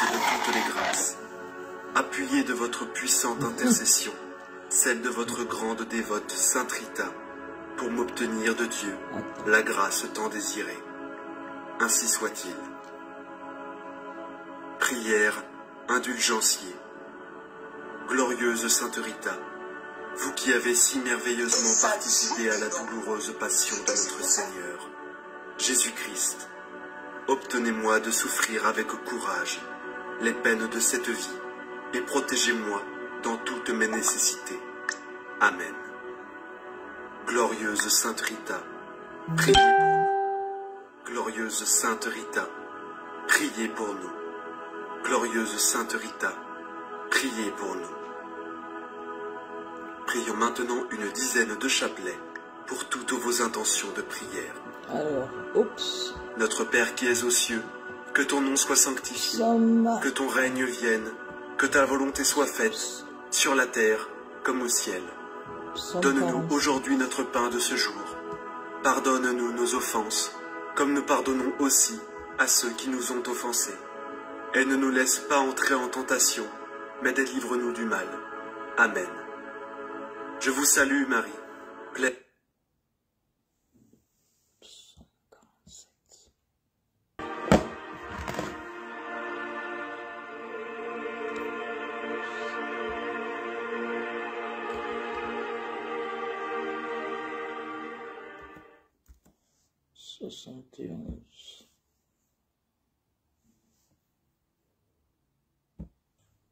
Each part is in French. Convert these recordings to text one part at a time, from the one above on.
de toutes les grâces. Appuyez de votre puissante intercession, celle de votre grande dévote Sainte Rita, pour m'obtenir de Dieu la grâce tant désirée. Ainsi soit-il. Prière indulgencier. Glorieuse Sainte Rita, vous qui avez si merveilleusement participé à la douloureuse passion de notre Seigneur, Jésus-Christ, obtenez-moi de souffrir avec courage les peines de cette vie et protégez-moi dans toutes mes nécessités. Amen. Glorieuse Sainte Rita, priez pour nous. Glorieuse Sainte Rita, priez pour nous. Glorieuse Sainte Rita, priez pour nous. Prions maintenant une dizaine de chapelets pour toutes vos intentions de prière. Alors, oups. Notre Père qui es aux cieux, que ton nom soit sanctifié, que ton règne vienne, que ta volonté soit faite, sur la terre comme au ciel. Donne-nous aujourd'hui notre pain de ce jour. Pardonne-nous nos offenses, comme nous pardonnons aussi à ceux qui nous ont offensés. Et ne nous laisse pas entrer en tentation, mais délivre-nous du mal. Amen. Je vous salue Marie, pleine.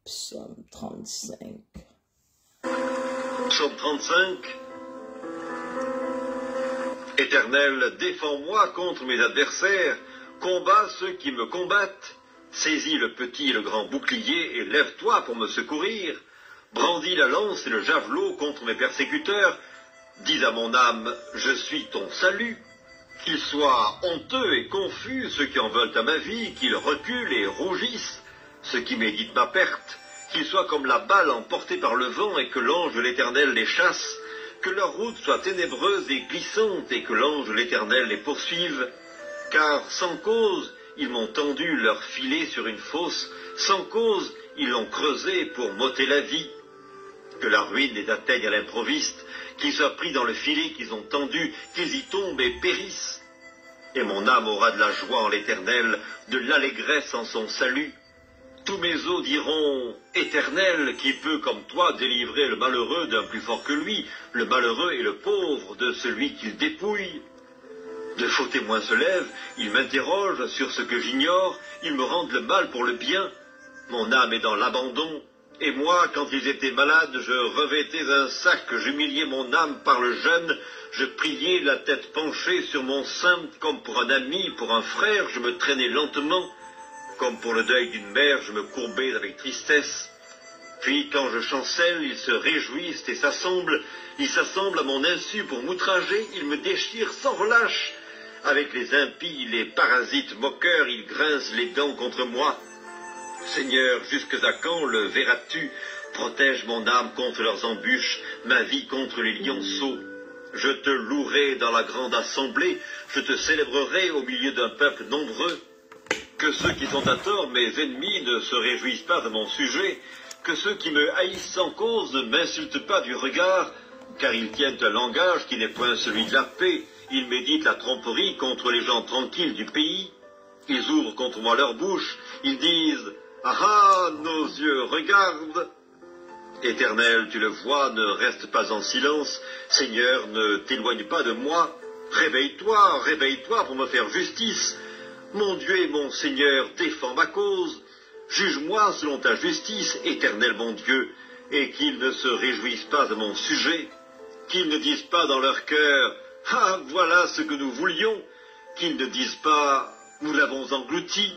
Psaume 35. Psaume 35. Éternel, défends-moi contre mes adversaires, combat ceux qui me combattent. Saisis le petit et le grand bouclier et lève-toi pour me secourir. Brandis la lance et le javelot contre mes persécuteurs. Dis à mon âme, je suis ton salut. Qu'ils soient honteux et confus, ceux qui en veulent à ma vie, qu'ils reculent et rougissent, ceux qui méditent ma perte, qu'ils soient comme la balle emportée par le vent et que l'ange de l'Éternel les chasse, que leur route soit ténébreuse et glissante et que l'ange de l'Éternel les poursuive, car sans cause ils m'ont tendu leur filet sur une fosse, sans cause ils l'ont creusé pour m'ôter la vie. Que la ruine les atteigne à l'improviste, qu'ils soient pris dans le filet qu'ils ont tendu, qu'ils y tombent et périssent. Et mon âme aura de la joie en l'Éternel, de l'allégresse en son salut. Tous mes os diront, Éternel, qui peut comme toi délivrer le malheureux d'un plus fort que lui, le malheureux et le pauvre de celui qu'il dépouille. De faux témoins se lèvent, ils m'interrogent sur ce que j'ignore, ils me rendent le mal pour le bien. Mon âme est dans l'abandon. Et moi, quand ils étaient malades, je revêtais un sac, j'humiliais mon âme par le jeûne, je priais la tête penchée sur mon sein, comme pour un ami, pour un frère, je me traînais lentement, comme pour le deuil d'une mère, je me courbais avec tristesse. Puis, quand je chancelle, ils se réjouissent et s'assemblent, ils s'assemblent à mon insu pour m'outrager, ils me déchirent sans relâche. Avec les impies, les parasites moqueurs, ils grincent les dents contre moi. Seigneur, jusque à quand le verras-tu? Protège mon âme contre leurs embûches, ma vie contre les lionceaux. Je te louerai dans la grande assemblée, je te célébrerai au milieu d'un peuple nombreux. Que ceux qui sont à tort, mes ennemis, ne se réjouissent pas de mon sujet, que ceux qui me haïssent sans cause ne m'insultent pas du regard, car ils tiennent un langage qui n'est point celui de la paix, ils méditent la tromperie contre les gens tranquilles du pays. Ils ouvrent contre moi leur bouche, ils disent « Ah ah, nos yeux regardent !» Éternel, tu le vois, ne reste pas en silence. Seigneur, ne t'éloigne pas de moi. Réveille-toi, réveille-toi pour me faire justice. Mon Dieu et mon Seigneur, défends ma cause. Juge-moi selon ta justice, Éternel mon Dieu, et qu'ils ne se réjouissent pas de mon sujet. Qu'ils ne disent pas dans leur cœur « Ah, voilà ce que nous voulions !» Qu'ils ne disent pas « Nous l'avons englouti !»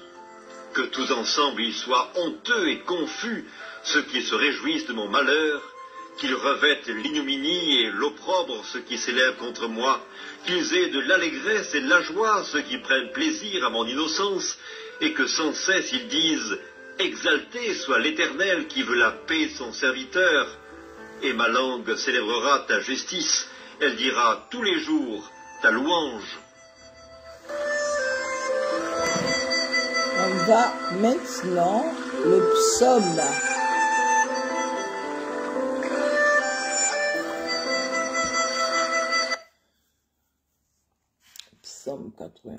Que tous ensemble ils soient honteux et confus, ceux qui se réjouissent de mon malheur, qu'ils revêtent l'ignominie et l'opprobre ceux qui s'élèvent contre moi, qu'ils aient de l'allégresse et de la joie ceux qui prennent plaisir à mon innocence, et que sans cesse ils disent « Exalté soit l'Éternel qui veut la paix de son serviteur !» Et ma langue célébrera ta justice, elle dira tous les jours ta louange. Amen. va maintenant le psaume. Psaume 80.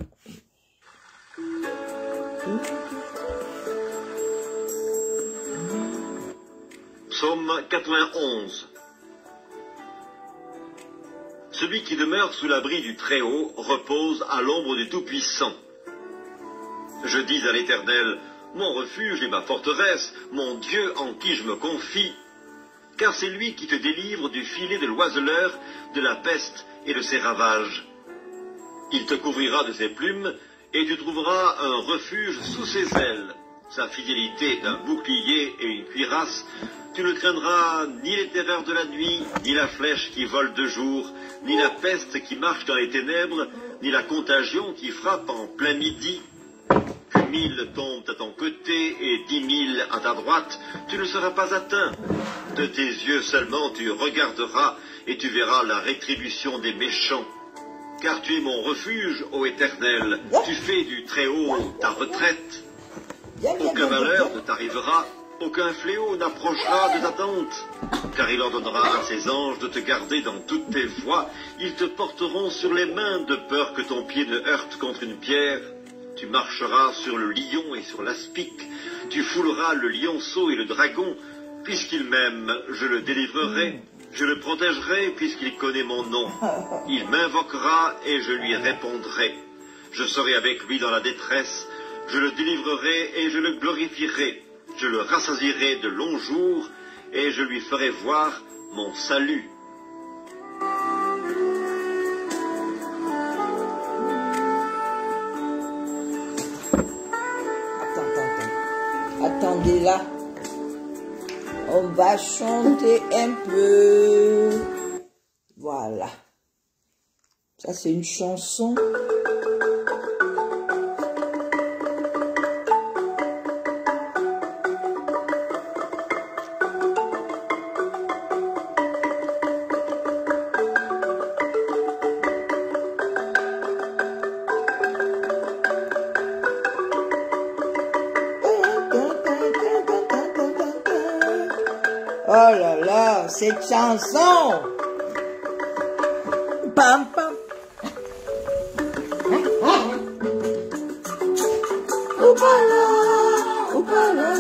Psaume 91. Celui qui demeure sous l'abri du Très-Haut repose à l'ombre du Tout-Puissant. Je dis à l'Éternel, mon refuge et ma forteresse, mon Dieu en qui je me confie, car c'est lui qui te délivre du filet de l'oiseleur, de la peste et de ses ravages. Il te couvrira de ses plumes, et tu trouveras un refuge sous ses ailes. Sa fidélité est un bouclier et une cuirasse. Tu ne craindras ni les terreurs de la nuit, ni la flèche qui vole de jour, ni la peste qui marche dans les ténèbres, ni la contagion qui frappe en plein midi. Que 1000 tombent à ton côté et 10 000 à ta droite, tu ne seras pas atteint. De tes yeux seulement tu regarderas et tu verras la rétribution des méchants. Car tu es mon refuge, ô Éternel, tu fais du Très-Haut ta retraite. Aucun malheur ne t'arrivera, aucun fléau n'approchera de ta tente. Car il ordonnera à ses anges de te garder dans toutes tes voies, ils te porteront sur les mains de peur que ton pied ne heurte contre une pierre. Tu marcheras sur le lion et sur l'aspic, tu fouleras le lionceau et le dragon, puisqu'il m'aime, je le délivrerai. Je le protégerai puisqu'il connaît mon nom. Il m'invoquera et je lui répondrai. Je serai avec lui dans la détresse. Je le délivrerai et je le glorifierai. Je le rassasierai de longs jours et je lui ferai voir mon salut. Attendez là. On va chanter un peu. Voilà. Ça, c'est une chanson. Oh là là, cette chanson. Pam pam. Oupala, oupala,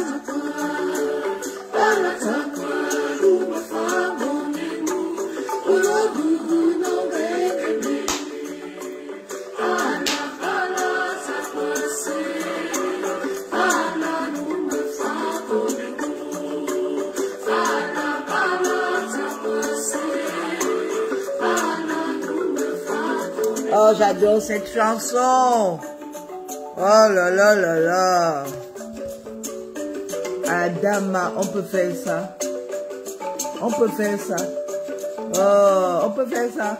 oh, j'adore cette chanson. Oh là là là là. Adama, on peut faire ça. On peut faire ça. Oh, on peut faire ça.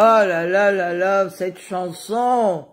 Oh là là là là, cette chanson!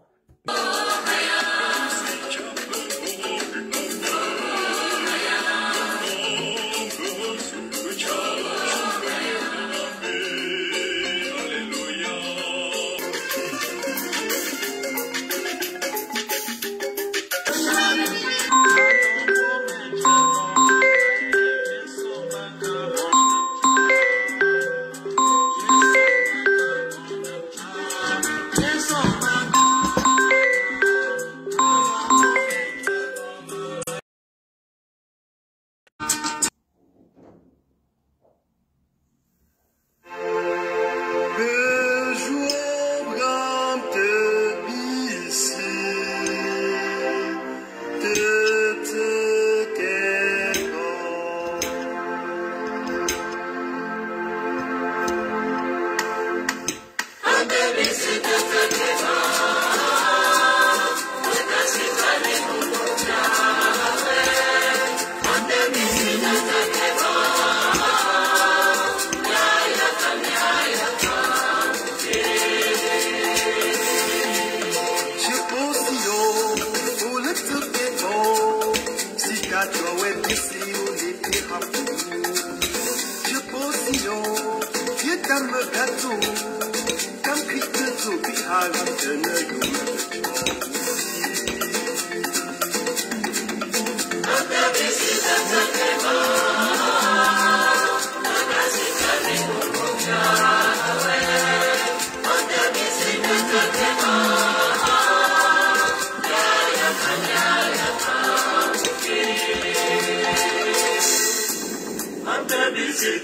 Visite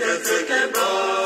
que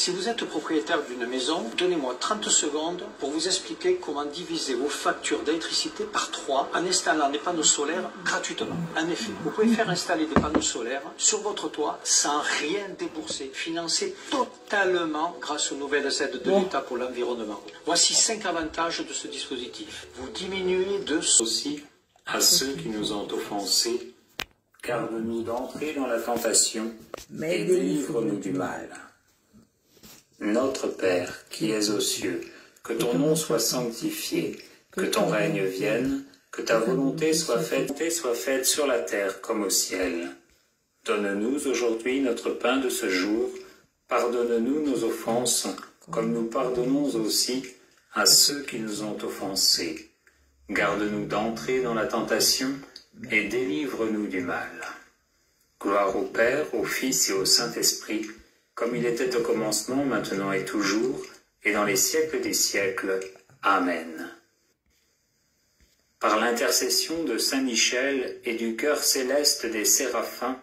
Si vous êtes propriétaire d'une maison, donnez-moi 30 secondes pour vous expliquer comment diviser vos factures d'électricité par 3 en installant des panneaux solaires gratuitement. En effet, vous pouvez faire installer des panneaux solaires sur votre toit sans rien débourser, financés totalement grâce aux nouvelles aides de l'État pour l'environnement. Voici 5 avantages de ce dispositif. Vous diminuez de aussi à ceux qui nous ont offensés, garde-nous d'entrer dans la tentation et délivre-nous du mal. Notre Père, qui es aux cieux, que ton nom soit sanctifié, que ton règne vienne, que ta volonté soit faite sur la terre comme au ciel. Donne-nous aujourd'hui notre pain de ce jour, pardonne-nous nos offenses, comme nous pardonnons aussi à ceux qui nous ont offensés. Garde-nous d'entrer dans la tentation et délivre-nous du mal. Gloire au Père, au Fils et au Saint-Esprit, comme il était au commencement, maintenant et toujours, et dans les siècles des siècles. Amen. Par l'intercession de Saint Michel et du cœur céleste des séraphins,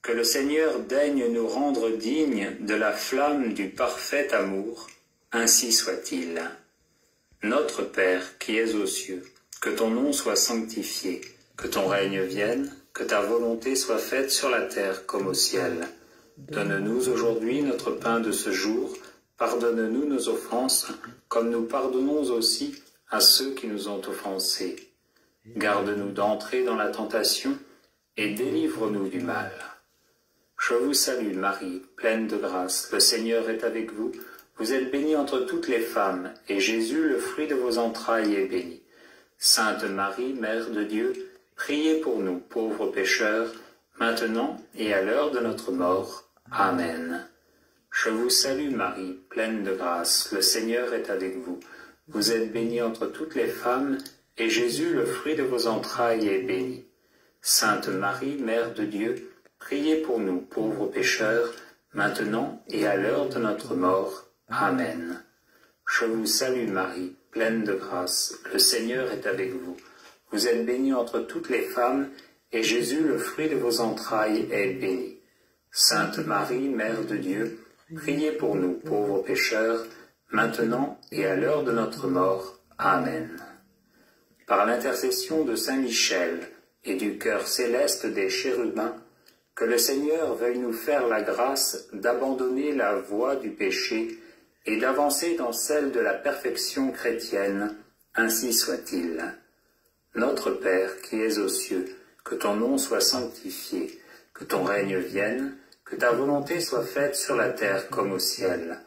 que le Seigneur daigne nous rendre dignes de la flamme du parfait amour, ainsi soit-il. Notre Père, qui es aux cieux, que ton nom soit sanctifié, que ton règne vienne, que ta volonté soit faite sur la terre comme au ciel. Donne-nous aujourd'hui notre pain de ce jour, pardonne-nous nos offenses, comme nous pardonnons aussi à ceux qui nous ont offensés. Garde-nous d'entrer dans la tentation et délivre-nous du mal. Je vous salue Marie, pleine de grâce, le Seigneur est avec vous. Vous êtes bénie entre toutes les femmes, et Jésus, le fruit de vos entrailles, est béni. Sainte Marie, Mère de Dieu, priez pour nous, pauvres pécheurs, maintenant et à l'heure de notre mort. Amen. Je vous salue Marie, pleine de grâce, le Seigneur est avec vous. Vous êtes bénie entre toutes les femmes, et Jésus, le fruit de vos entrailles, est béni. Sainte Marie, Mère de Dieu, priez pour nous, pauvres pécheurs, maintenant et à l'heure de notre mort. Amen. Je vous salue Marie, pleine de grâce, le Seigneur est avec vous. Vous êtes bénie entre toutes les femmes, et Jésus, le fruit de vos entrailles, est béni. Sainte Marie, Mère de Dieu, priez pour nous, pauvres pécheurs, maintenant et à l'heure de notre mort. Amen. Par l'intercession de Saint Michel et du cœur céleste des chérubins, que le Seigneur veuille nous faire la grâce d'abandonner la voie du péché et d'avancer dans celle de la perfection chrétienne, ainsi soit-il. Notre Père qui es aux cieux, que ton nom soit sanctifié, que ton règne vienne, que ta volonté soit faite sur la terre comme au ciel.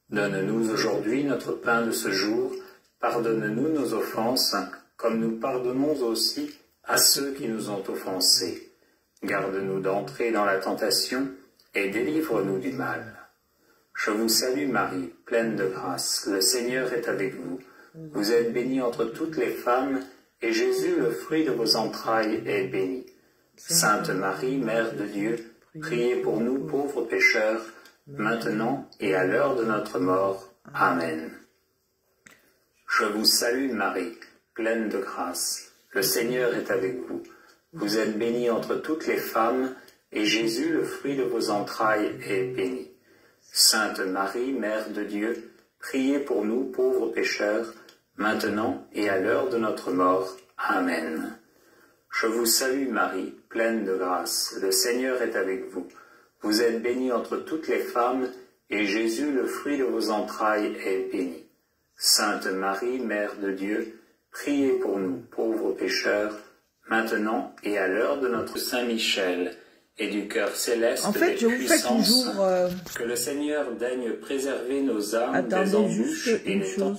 Donne-nous aujourd'hui notre pain de ce jour, pardonne-nous nos offenses, comme nous pardonnons aussi à ceux qui nous ont offensés. Garde-nous d'entrer dans la tentation, et délivre-nous du mal. Je vous salue Marie, pleine de grâce, le Seigneur est avec vous. Vous êtes bénie entre toutes les femmes, et Jésus, le fruit de vos entrailles, est béni. Sainte Marie, Mère de Dieu, priez pour nous pauvres pécheurs, maintenant et à l'heure de notre mort. Amen. Je vous salue Marie, pleine de grâce, le Seigneur est avec vous. Vous êtes bénie entre toutes les femmes, et Jésus, le fruit de vos entrailles, est béni. Sainte Marie, Mère de Dieu, priez pour nous pauvres pécheurs, maintenant et à l'heure de notre mort. Amen. Je vous salue Marie, pleine de grâce, le Seigneur est avec vous. Vous êtes bénie entre toutes les femmes, et Jésus, le fruit de vos entrailles, est béni. Sainte Marie, Mère de Dieu, priez pour nous pauvres pécheurs, maintenant et à l'heure de notre Saint Michel, et du cœur céleste des puissances, que le Seigneur daigne préserver nos âmes des embûches et des temps.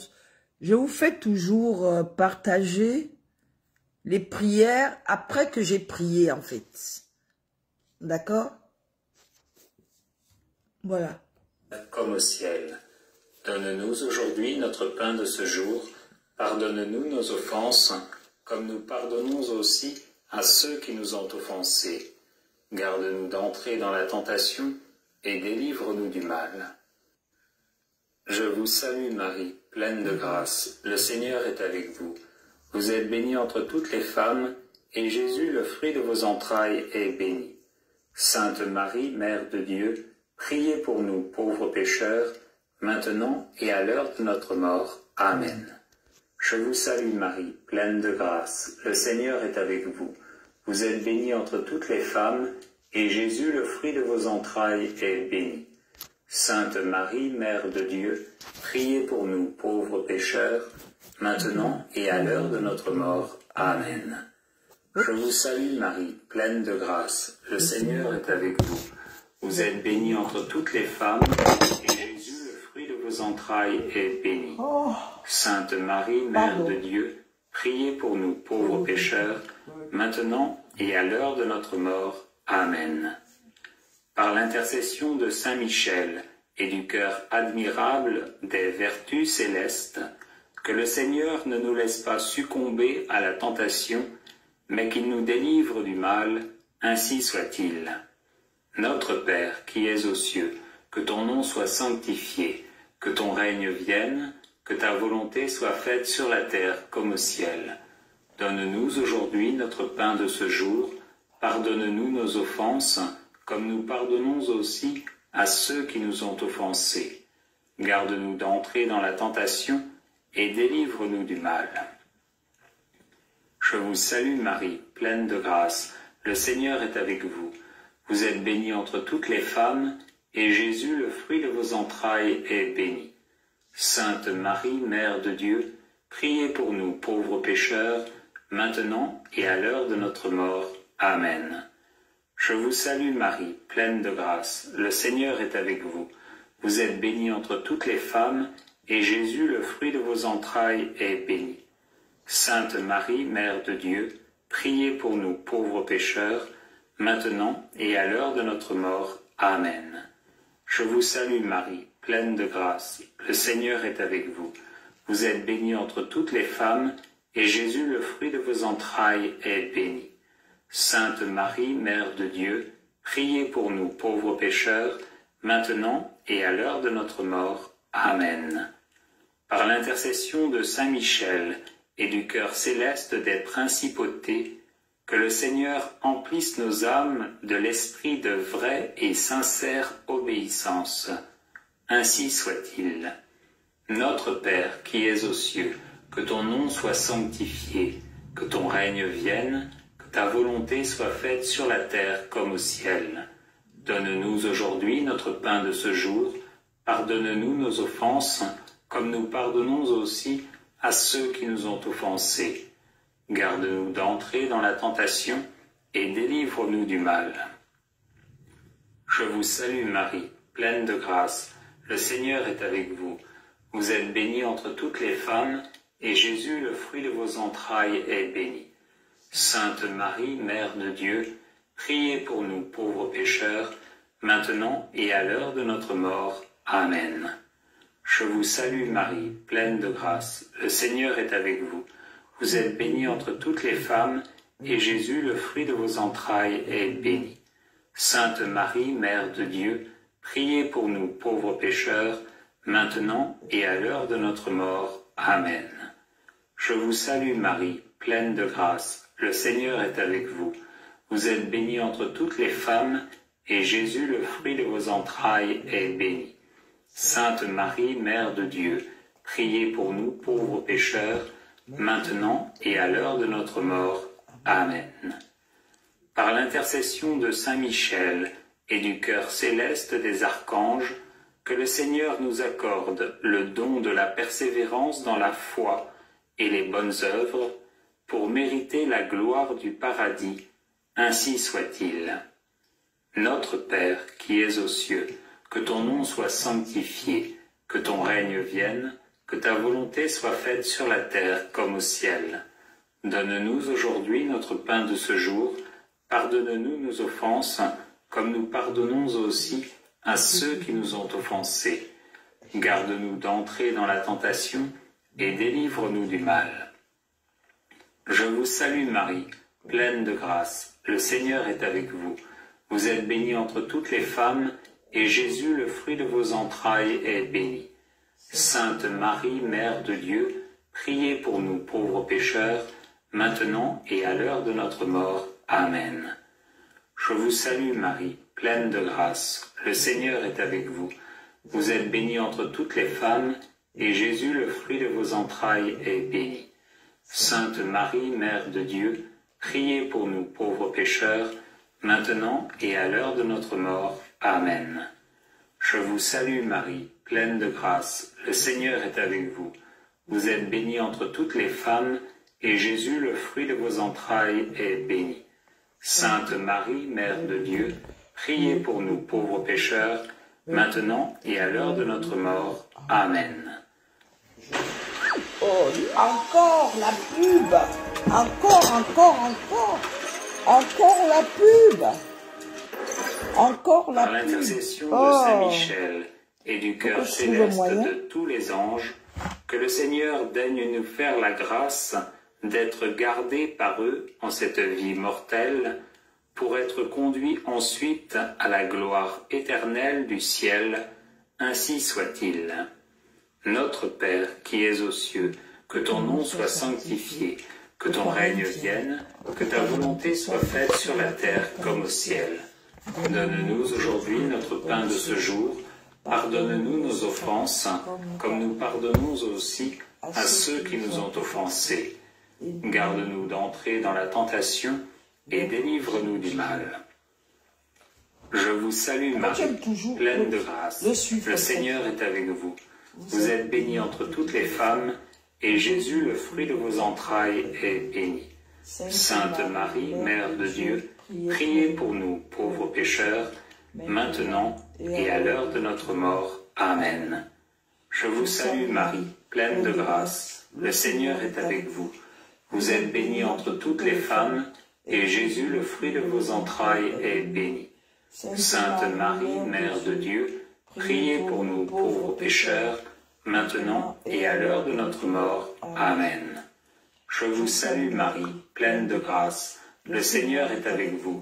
Je vous fais toujours partager les prières après que j'ai prié, en fait. D'accord? Voilà. Comme au ciel. Donne-nous aujourd'hui notre pain de ce jour. Pardonne-nous nos offenses, comme nous pardonnons aussi à ceux qui nous ont offensés. Garde-nous d'entrer dans la tentation, et délivre-nous du mal. Je vous salue Marie, pleine de grâce, le Seigneur est avec vous. Vous êtes bénie entre toutes les femmes, et Jésus, le fruit de vos entrailles, est béni. Sainte Marie, Mère de Dieu, priez pour nous pauvres pécheurs, maintenant et à l'heure de notre mort. Amen. Je vous salue Marie, pleine de grâce, le Seigneur est avec vous. Vous êtes bénie entre toutes les femmes, et Jésus, le fruit de vos entrailles, est béni. Sainte Marie, Mère de Dieu, priez pour nous, pauvres pécheurs, maintenant et à l'heure de notre mort. Amen. Je vous salue Marie, pleine de grâce, le Seigneur est avec vous. Vous êtes bénie entre toutes les femmes, et Jésus, le fruit de vos entrailles, est béni. Sainte Marie, Mère de Dieu, priez pour nous, pauvres pécheurs, maintenant et à l'heure de notre mort. Amen. Par l'intercession de Saint Michel et du cœur admirable des vertus célestes, que le Seigneur ne nous laisse pas succomber à la tentation, mais qu'il nous délivre du mal, ainsi soit-il. Notre Père qui es aux cieux, que ton nom soit sanctifié, que ton règne vienne, que ta volonté soit faite sur la terre comme au ciel. Donne-nous aujourd'hui notre pain de ce jour, pardonne-nous nos offenses, comme nous pardonnons aussi à ceux qui nous ont offensés. Garde-nous d'entrer dans la tentation, et délivre-nous du mal. Je vous salue Marie, pleine de grâce, le Seigneur est avec vous. Vous êtes bénie entre toutes les femmes, et Jésus, le fruit de vos entrailles, est béni. Sainte Marie, Mère de Dieu, priez pour nous pauvres pécheurs, maintenant et à l'heure de notre mort. Amen. Je vous salue Marie, pleine de grâce, le Seigneur est avec vous. Vous êtes bénie entre toutes les femmes, et Jésus, le fruit de vos entrailles, est béni. Sainte Marie, Mère de Dieu, priez pour nous pauvres pécheurs, maintenant et à l'heure de notre mort. Amen. Je vous salue Marie, pleine de grâce, le Seigneur est avec vous. Vous êtes bénie entre toutes les femmes, et Jésus, le fruit de vos entrailles, est béni. Sainte Marie, Mère de Dieu, priez pour nous pauvres pécheurs, maintenant et à l'heure de notre mort. Amen. Par l'intercession de Saint Michel et du cœur céleste des principautés, que le Seigneur emplisse nos âmes de l'esprit de vraie et sincère obéissance. Ainsi soit-il. Notre Père qui es aux cieux, que ton nom soit sanctifié, que ton règne vienne, que ta volonté soit faite sur la terre comme au ciel. Donne-nous aujourd'hui notre pain de ce jour, pardonne-nous nos offenses, comme nous pardonnons aussi à ceux qui nous ont offensés. Garde-nous d'entrer dans la tentation et délivre-nous du mal. Je vous salue Marie, pleine de grâce, le Seigneur est avec vous. Vous êtes bénie entre toutes les femmes, et Jésus, le fruit de vos entrailles, est béni. Sainte Marie, Mère de Dieu, priez pour nous pauvres pécheurs, maintenant et à l'heure de notre mort. Amen. Je vous salue Marie, pleine de grâce, le Seigneur est avec vous. Vous êtes bénie entre toutes les femmes, et Jésus, le fruit de vos entrailles, est béni. Sainte Marie, Mère de Dieu, priez pour nous pauvres pécheurs, maintenant et à l'heure de notre mort. Amen. Je vous salue Marie, pleine de grâce, le Seigneur est avec vous. Vous êtes bénie entre toutes les femmes, et Jésus, le fruit de vos entrailles, est béni. Sainte Marie, Mère de Dieu, priez pour nous pauvres pécheurs, maintenant et à l'heure de notre mort. Amen. Par l'intercession de Saint Michel et du cœur céleste des archanges, que le Seigneur nous accorde le don de la persévérance dans la foi et les bonnes œuvres, pour mériter la gloire du paradis. Ainsi soit-il. Notre Père qui es aux cieux, que ton nom soit sanctifié, que ton règne vienne, que ta volonté soit faite sur la terre comme au ciel. Donne-nous aujourd'hui notre pain de ce jour, pardonne-nous nos offenses, comme nous pardonnons aussi à ceux qui nous ont offensés. Garde-nous d'entrer dans la tentation, et délivre-nous du mal. Je vous salue Marie, pleine de grâce, le Seigneur est avec vous. Vous êtes bénie entre toutes les femmes, et Jésus, le fruit de vos entrailles, est béni. Sainte Marie, Mère de Dieu, priez pour nous pauvres pécheurs, maintenant et à l'heure de notre mort. Amen. Je vous salue Marie, pleine de grâce, le Seigneur est avec vous. Vous êtes bénie entre toutes les femmes, et Jésus, le fruit de vos entrailles, est béni. Sainte Marie, Mère de Dieu, priez pour nous pauvres pécheurs, maintenant et à l'heure de notre mort. Amen. Je vous salue Marie, pleine de grâce, le Seigneur est avec vous. Vous êtes bénie entre toutes les femmes, et Jésus, le fruit de vos entrailles, est béni. Sainte Marie, Mère de Dieu, priez pour nous pauvres pécheurs, maintenant et à l'heure de notre mort. Amen. Oh, encore la pub. Encore la pub. Encore la pub. Par l'intercession de Saint Michel et du cœur céleste de tous les anges, que le Seigneur daigne nous faire la grâce d'être gardés par eux en cette vie mortelle, pour être conduits ensuite à la gloire éternelle du ciel. Ainsi soit-il. Notre Père qui es aux cieux, que ton nom soit sanctifié, que ton règne vienne, que ta volonté soit faite sur la terre comme au ciel. Donne-nous aujourd'hui notre pain de ce jour, pardonne-nous nos offenses, comme nous pardonnons aussi à ceux qui nous ont offensés. Garde-nous d'entrer dans la tentation, et délivre-nous du mal. Je vous salue Marie, pleine de grâce, le Seigneur est avec vous. Vous êtes bénie entre toutes les femmes, et Jésus, le fruit de vos entrailles, est béni. Sainte Marie, Mère de Dieu, priez pour nous pauvres pécheurs, maintenant et à l'heure de notre mort. Amen. Je vous salue Marie, pleine de grâce, le Seigneur est avec vous. Vous êtes bénie entre toutes les femmes, et Jésus, le fruit de vos entrailles, est béni. Sainte Marie, Mère de Dieu, priez pour nous pauvres pécheurs, maintenant et à l'heure de notre mort. Amen. Je vous salue Marie, pleine de grâce, le Seigneur est avec vous.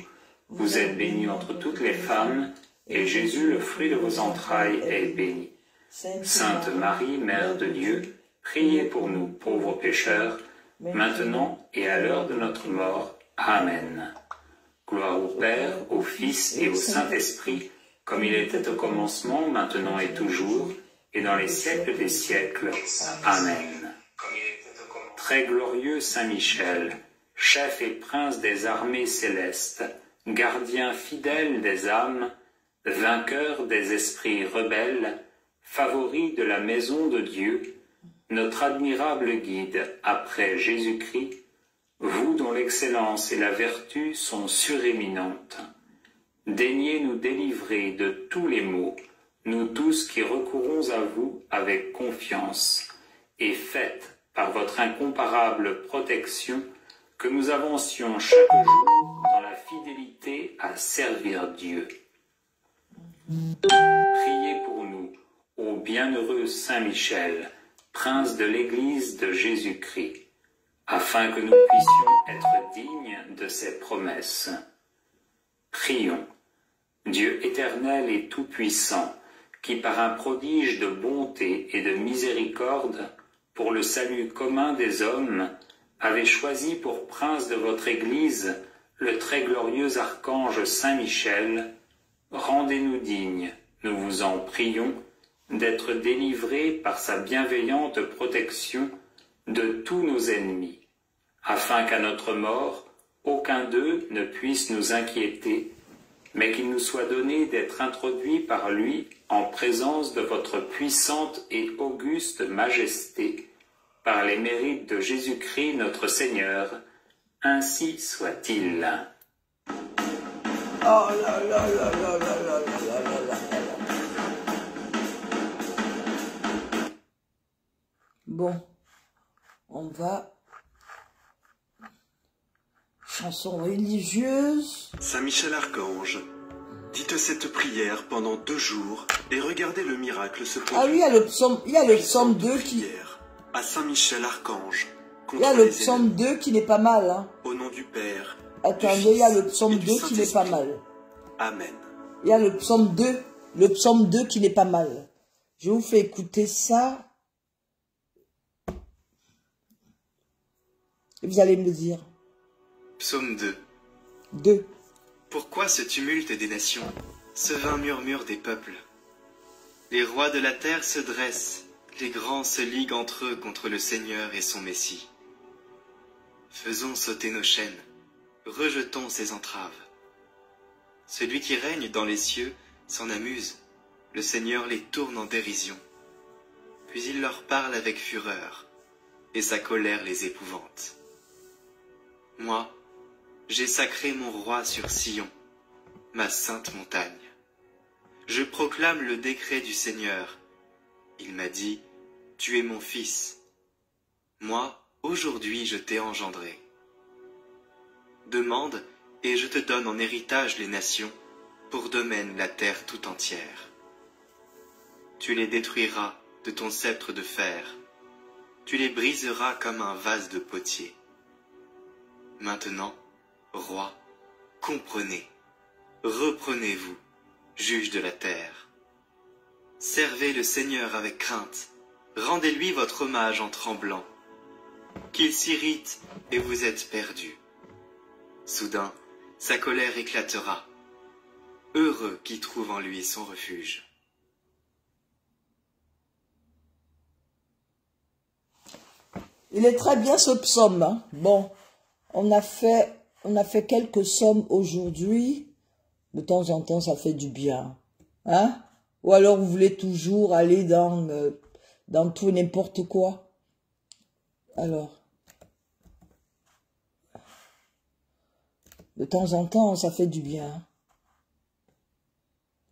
Vous êtes bénie entre toutes les femmes, et Jésus, le fruit de vos entrailles, est béni. Sainte Marie, Mère de Dieu, priez pour nous pauvres pécheurs, maintenant et à l'heure de notre mort. Amen. Gloire au Père, au Fils et au Saint-Esprit, comme il était au commencement, maintenant et toujours, et dans les siècles des siècles. Amen. Très glorieux Saint Michel, chef et prince des armées célestes, gardien fidèle des âmes, vainqueur des esprits rebelles, favori de la maison de Dieu, notre admirable guide après Jésus-Christ, vous dont l'excellence et la vertu sont suréminentes, daignez nous délivrer de tous les maux, nous tous qui recourons à vous avec confiance, et faites, par votre incomparable protection, que nous avancions chaque jour dans la fidélité à servir Dieu. Priez pour nous, ô bienheureux Saint Michel, prince de l'Église de Jésus-Christ, afin que nous puissions être dignes de ses promesses. Prions. Dieu éternel et tout-puissant, qui par un prodige de bonté et de miséricorde, pour le salut commun des hommes, avez choisi pour prince de votre Église le très glorieux archange Saint Michel, rendez-nous dignes, nous vous en prions, d'être délivrés par sa bienveillante protection de tous nos ennemis, afin qu'à notre mort, aucun d'eux ne puisse nous inquiéter, mais qu'il nous soit donné d'être introduits par lui en présence de votre puissante et auguste majesté, par les mérites de Jésus-Christ notre Seigneur, ainsi soit-il. Oh là là là là là là là là là là. Bon, on va... Chanson religieuse. Saint Michel Archange, dites cette prière pendant 2 jours et regardez le miracle se produire. Ah oui, il y a le psaume 2 qui... À Saint Michel Archange. Il y a le psaume 2 qui n'est pas mal. Hein. Au nom du Père. Attendez, il y a le psaume 2 qui n'est pas mal. Amen. Il y a le psaume 2 qui n'est pas mal. Je vous fais écouter ça. Et vous allez me dire. Psaume 2. 2. Pourquoi ce tumulte des nations, ce vain murmure des peuples? Les rois de la terre se dressent, les grands se liguent entre eux contre le Seigneur et son Messie. Faisons sauter nos chaînes, rejetons ses entraves. Celui qui règne dans les cieux s'en amuse, le Seigneur les tourne en dérision. Puis il leur parle avec fureur, et sa colère les épouvante. Moi, j'ai sacré mon roi sur Sion, ma sainte montagne. Je proclame le décret du Seigneur. Il m'a dit, tu es mon fils. Moi, aujourd'hui, je t'ai engendré. Demande, et je te donne en héritage les nations, pour domaine la terre tout entière. Tu les détruiras de ton sceptre de fer. Tu les briseras comme un vase de potier. Maintenant, roi, comprenez, reprenez-vous, juge de la terre. Servez le Seigneur avec crainte, rendez-lui votre hommage en tremblant. Qu'il s'irrite et vous êtes perdus. Soudain, sa colère éclatera. Heureux qui trouve en lui son refuge. Il est très bien ce psaume. Hein. Bon, on a fait quelques psaumes aujourd'hui. De temps en temps, ça fait du bien. Hein? Ou alors, vous voulez toujours aller dans tout et n'importe quoi. Alors, de temps en temps, ça fait du bien.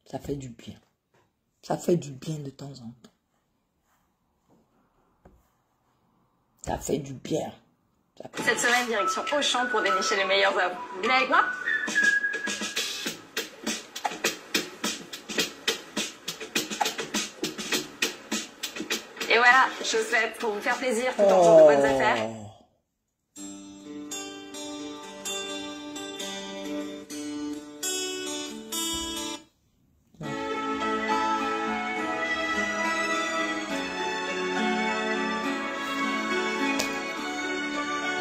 Ça fait du bien. Ça fait du bien de temps en temps. Ça fait du bien. Cette semaine, direction Auchan pour dénicher les meilleures œuvres. Vous venez avec moi? Et voilà, chaussettes pour vous faire plaisir tout en faisant de bonnes affaires.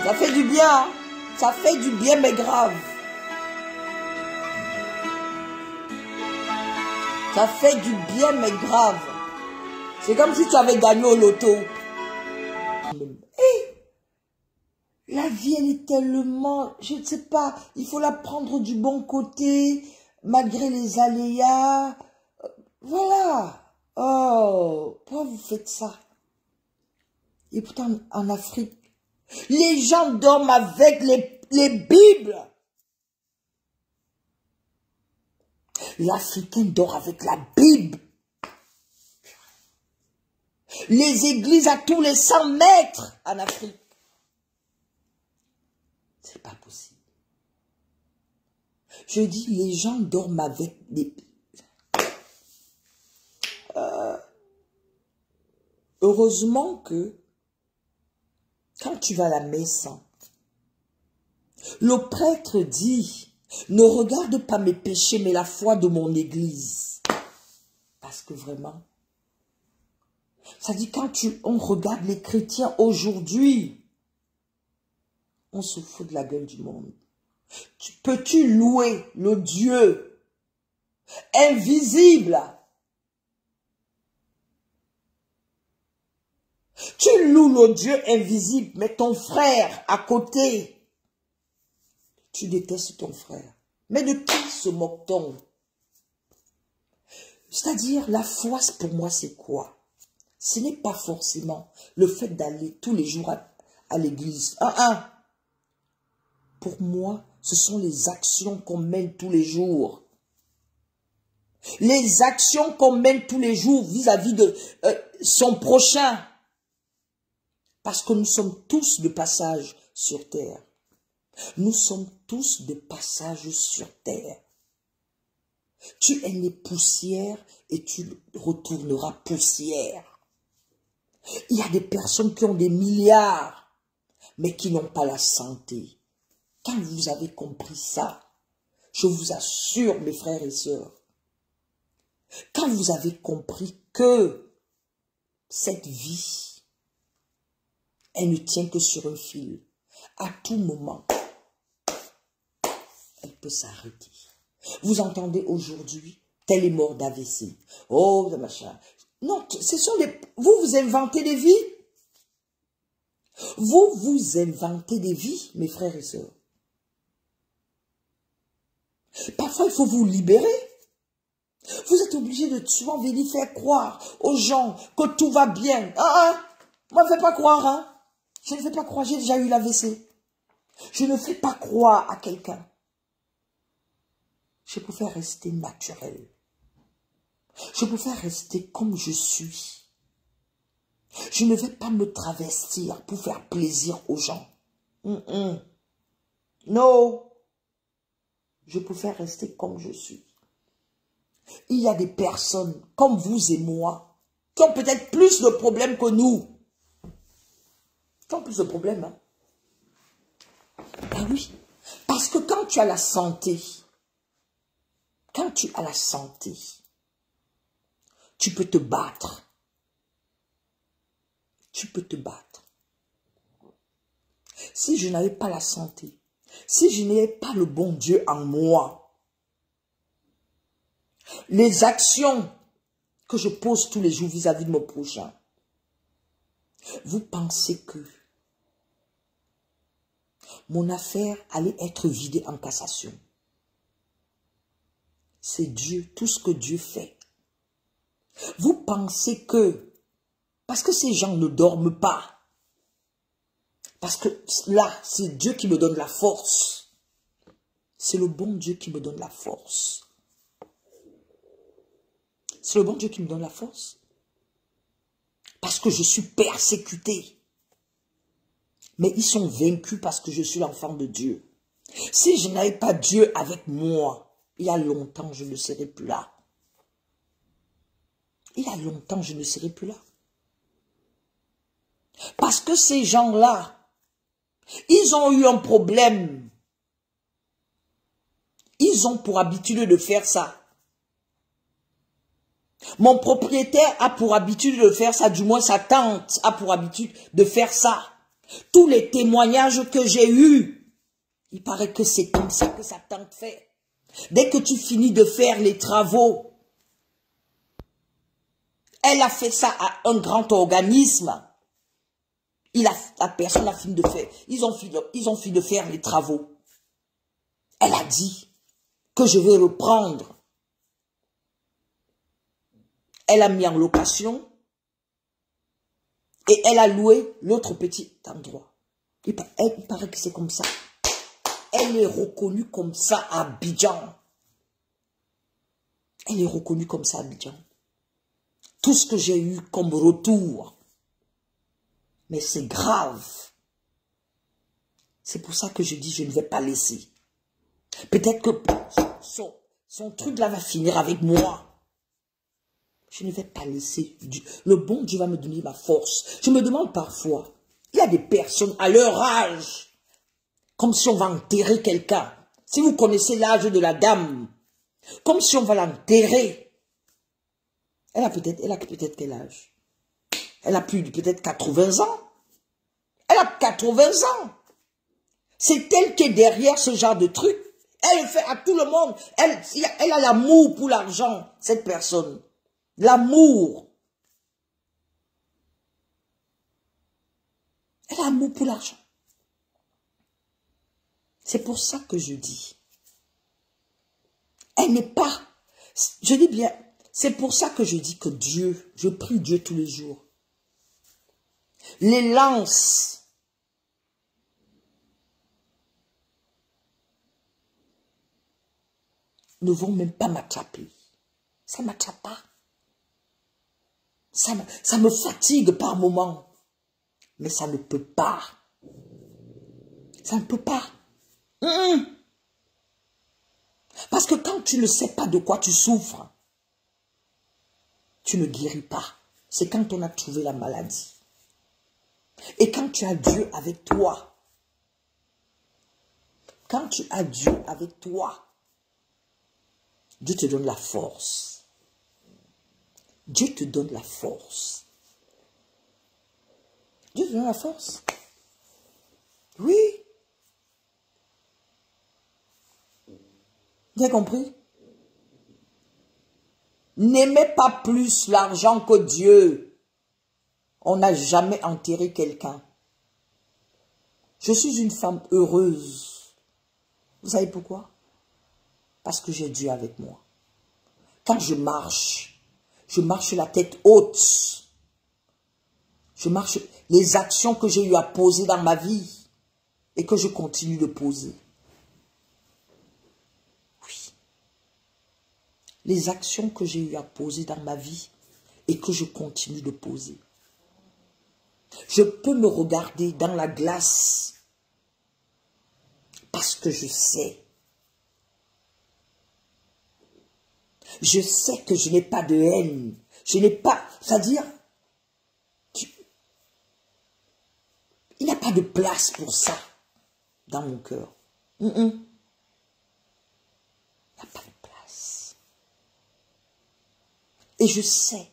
Ça fait du bien, ça fait du bien, mais grave. Ça fait du bien, mais grave. C'est comme si tu avais gagné au loto. Hey, la vie, elle est tellement, je ne sais pas, il faut la prendre du bon côté, malgré les aléas. Voilà. Oh, pourquoi vous faites ça? Et pourtant, en Afrique, les gens dorment avec les Bibles. L'Africain dort avec la Bible. Les églises à tous les 100 mètres en Afrique. C'est pas possible. Je dis, les gens dorment avec des... Heureusement que quand tu vas à la messe, le prêtre dit, ne regarde pas mes péchés, mais la foi de mon église. Parce que vraiment, ça dit quand on regarde les chrétiens aujourd'hui, on se fout de la gueule du monde. Peux-tu louer le Dieu invisible? Tu loues le Dieu invisible, mais ton frère à côté, tu détestes ton frère. Mais de qui se moque-t-on? C'est-à-dire, la foi, pour moi, c'est quoi? Ce n'est pas forcément le fait d'aller tous les jours à l'église. Pour moi, ce sont les actions qu'on mène tous les jours. Les actions qu'on mène tous les jours vis-à-vis de son prochain. Parce que nous sommes tous de passage sur terre. Nous sommes tous de passage sur terre. Tu es né poussière et tu retourneras poussière. Il y a des personnes qui ont des milliards, mais qui n'ont pas la santé. Quand vous avez compris ça, je vous assure, mes frères et sœurs, quand vous avez compris que cette vie, elle ne tient que sur un fil. À tout moment, elle peut s'arrêter. Vous entendez aujourd'hui, tel est mort d'AVC. Oh, machin. Non, ce sont les... Vous inventez des vies. Vous inventez des vies, mes frères et sœurs. Parfois, il faut vous libérer. Vous êtes obligé de souvent venir faire croire aux gens que tout va bien. Moi, je ne fais pas croire, hein. Je ne fais pas croire, j'ai déjà eu l'AVC. Je ne fais pas croire à quelqu'un. Je préfère rester naturel. Je préfère rester comme je suis. Je ne vais pas me travestir pour faire plaisir aux gens. Non. Je préfère rester comme je suis. Il y a des personnes comme vous et moi qui ont peut-être plus de problèmes que nous. Qui ont plus de problèmes, hein? Ah oui, parce que quand tu as la santé, tu peux te battre. Tu peux te battre. Si je n'avais pas la santé, si je n'avais pas le bon Dieu en moi, les actions que je pose tous les jours vis-à-vis de mon prochain, vous pensez que mon affaire allait être vidée en cassation? C'est Dieu, tout ce que Dieu fait. Vous pensez que, parce que ces gens ne dorment pas, parce que là, c'est Dieu qui me donne la force. C'est le bon Dieu qui me donne la force. C'est le bon Dieu qui me donne la force. Parce que je suis persécuté. Mais ils sont vaincus parce que je suis l'enfant de Dieu. Si je n'avais pas Dieu avec moi, il y a longtemps, je ne serais plus là. Il y a longtemps, je ne serais plus là. Parce que ces gens-là, ils ont eu un problème. Ils ont pour habitude de faire ça. Mon propriétaire a pour habitude de faire ça, du moins sa tante a pour habitude de faire ça. Tous les témoignages que j'ai eus, il paraît que c'est comme ça que sa tante fait. Dès que tu finis de faire les travaux, elle a fait ça à un grand organisme. La personne a fini de faire. Ils ont fini de faire les travaux. Elle a dit que je vais reprendre. Elle a mis en location et elle a loué l'autre petit endroit. Il paraît que c'est comme ça. Elle est reconnue comme ça à Abidjan. Elle est reconnue comme ça à Abidjan. Tout ce que j'ai eu comme retour. Mais c'est grave. C'est pour ça que je dis je ne vais pas laisser. Peut-être que son truc là va finir avec moi. Je ne vais pas laisser. Le bon Dieu va me donner ma force. Je me demande parfois, il y a des personnes à leur âge, comme si on va enterrer quelqu'un. Si vous connaissez l'âge de la dame, comme si on va l'enterrer. Elle a peut-être quel âge? Elle a plus de peut-être 80 ans. Elle a 80 ans. C'est elle qui est derrière ce genre de truc. Elle fait à tout le monde. Elle a l'amour pour l'argent, cette personne. L'amour. Elle a l'amour pour l'argent. C'est pour ça que je dis. Elle n'est pas... Je dis bien, c'est pour ça que je dis que Dieu, je prie Dieu tous les jours. Les lances ne vont même pas m'attraper. Ça ne m'attrape pas. Ça me fatigue par moments. Mais ça ne peut pas. Ça ne peut pas. Parce que quand tu ne sais pas de quoi tu souffres, tu ne guéris pas. C'est quand on a trouvé la maladie. Et quand tu as Dieu avec toi, quand tu as Dieu avec toi, Dieu te donne la force. Dieu te donne la force. Dieu te donne la force. Oui. Vous avez compris? N'aimez pas plus l'argent que Dieu. On n'a jamais enterré quelqu'un. Je suis une femme heureuse. Vous savez pourquoi? Parce que j'ai Dieu avec moi. Quand je marche la tête haute. Je marche les actions que j'ai eu à poser dans ma vie et que je continue de poser. Oui. Les actions que j'ai eu à poser dans ma vie et que je continue de poser. Je peux me regarder dans la glace parce que je sais. Je sais que je n'ai pas de haine. Je n'ai pas, c'est-à-dire, il n'y a pas de place pour ça dans mon cœur. Il n'y a pas de place. Et je sais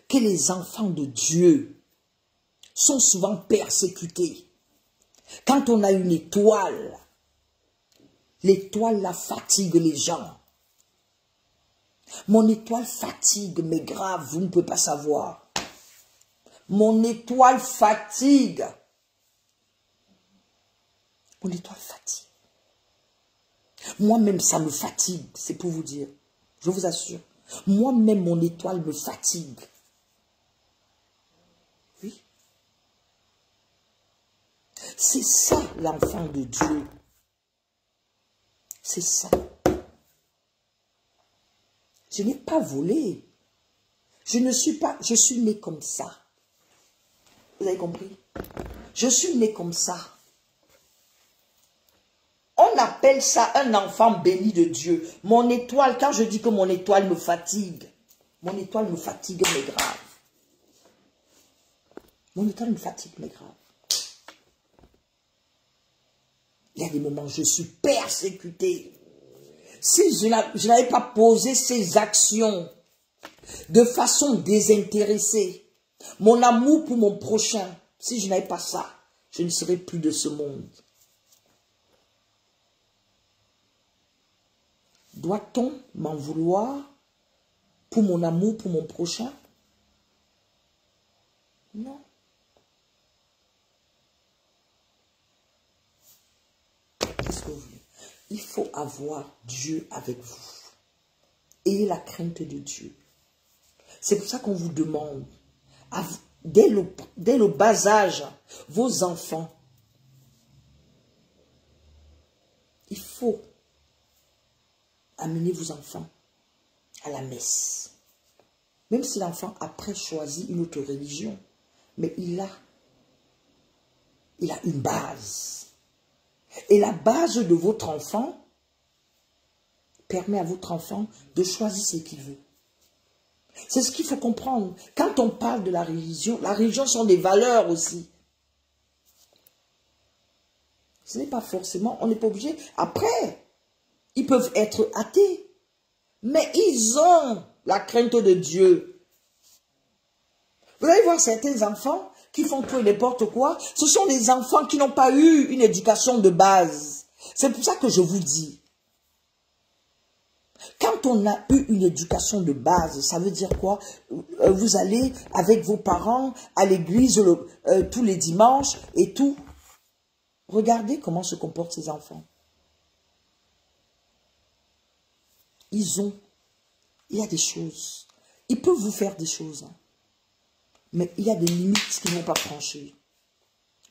que les enfants de Dieu sont souvent persécutés. Quand on a une étoile, l'étoile la fatigue les gens. Mon étoile fatigue, mais grave, vous ne pouvez pas savoir. Mon étoile fatigue. Mon étoile fatigue. Moi-même, ça me fatigue, c'est pour vous dire. Je vous assure. Moi-même, mon étoile me fatigue. Oui. C'est ça, l'enfant de Dieu. C'est ça. Je n'ai pas volé. Je ne suis pas, je suis né comme ça. Vous avez compris? Je suis né comme ça. On appelle ça un enfant béni de Dieu. Mon étoile, quand je dis que mon étoile me fatigue, mon étoile me fatigue, mais grave. Mon étoile me fatigue, mais grave. Il y a des moments où je suis persécuté. Si je n'avais pas posé ces actions de façon désintéressée, mon amour pour mon prochain, si je n'avais pas ça, je ne serais plus de ce monde. Doit-on m'en vouloir pour mon amour pour mon prochain? Non. Qu'est-ce que vous voulez? Il faut avoir Dieu avec vous. Ayez la crainte de Dieu. C'est pour ça qu'on vous demande, dès le bas âge, vos enfants, il faut amener vos enfants à la messe. Même si l'enfant après choisit une autre religion, mais il a une base. Et la base de votre enfant permet à votre enfant de choisir ce qu'il veut. C'est ce qu'il faut comprendre. Quand on parle de la religion sont des valeurs aussi. Ce n'est pas forcément, on n'est pas obligé. Après, ils peuvent être athées, mais ils ont la crainte de Dieu. Vous allez voir certains enfants qui font tout et n'importe quoi. Ce sont des enfants qui n'ont pas eu une éducation de base. C'est pour ça que je vous dis, quand on a eu une éducation de base, ça veut dire quoi? Vous allez avec vos parents à l'église tous les dimanches et tout. Regardez comment se comportent ces enfants. Il y a des choses. Ils peuvent vous faire des choses. Hein. Mais il y a des limites qu'ils n'ont pas franchies.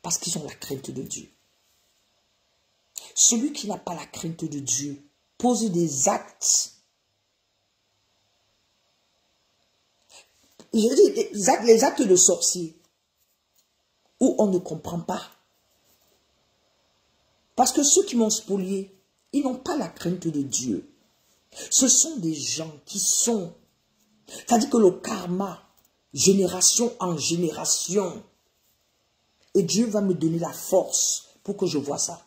Parce qu'ils ont la crainte de Dieu. Celui qui n'a pas la crainte de Dieu pose des actes. Je dis les actes de sorcier. Où on ne comprend pas. Parce que ceux qui m'ont spolié, ils n'ont pas la crainte de Dieu. Ce sont des gens qui sont... C'est-à-dire que le karma, génération en génération, et Dieu va me donner la force pour que je vois ça.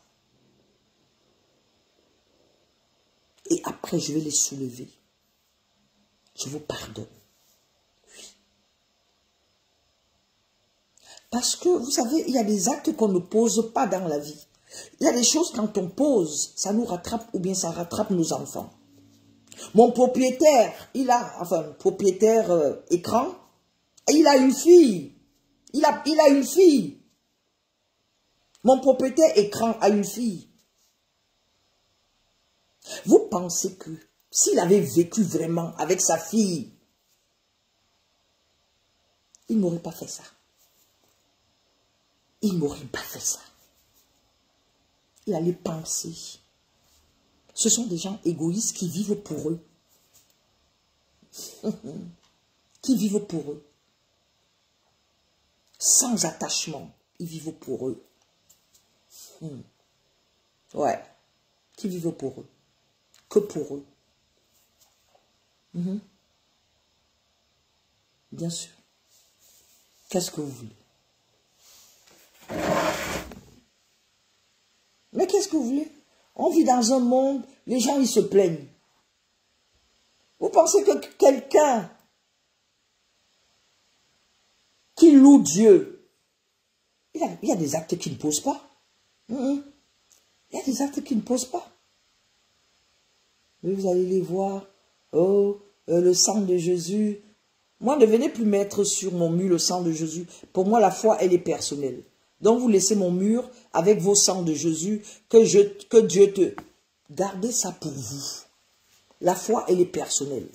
Et après, je vais les soulever. Je vous pardonne. Oui. Parce que, vous savez, il y a des actes qu'on ne pose pas dans la vie. Il y a des choses, quand on pose, ça nous rattrape ou bien ça rattrape nos enfants. Mon propriétaire, propriétaire écran, il a une fille. Il a une fille. Mon propriétaire écran a une fille. Vous pensez que s'il avait vécu vraiment avec sa fille, il n'aurait pas fait ça. Il n'aurait pas fait ça. Il allait penser. Ce sont des gens égoïstes qui vivent pour eux. Qui vivent pour eux. Sans attachement. Ils vivent pour eux. Ouais. Qui vivent pour eux. Que pour eux. Bien sûr. Qu'est-ce que vous voulez? Mais qu'est-ce que vous voulez? On vit dans un monde, les gens ils se plaignent. Vous pensez que quelqu'un qui loue Dieu, il y a des actes qu'il ne pose pas. Il y a des actes qu'il ne pose pas. Mais vous allez les voir. Oh, le sang de Jésus. Moi, ne venez plus mettre sur mon mur le sang de Jésus. Pour moi, la foi, elle est personnelle. Donc, vous laissez mon mur avec vos sangs de Jésus, que Dieu te... Gardez ça pour vous. La foi, elle est personnelle.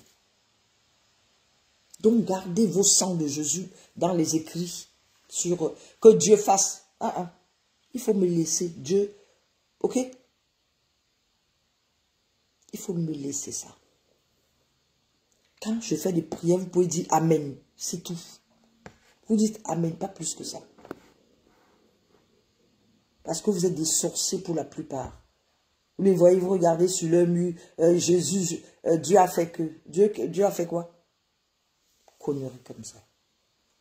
Donc, gardez vos sangs de Jésus dans les écrits sur que Dieu fasse. Il faut me laisser Dieu. Ok? Il faut me laisser ça. Quand je fais des prières, vous pouvez dire Amen. C'est tout. Vous dites Amen, pas plus que ça. Parce que vous êtes des sorciers pour la plupart. Vous les voyez, vous regardez sur le mur, Jésus, Dieu a fait que. Dieu a fait quoi? Conneries comme ça.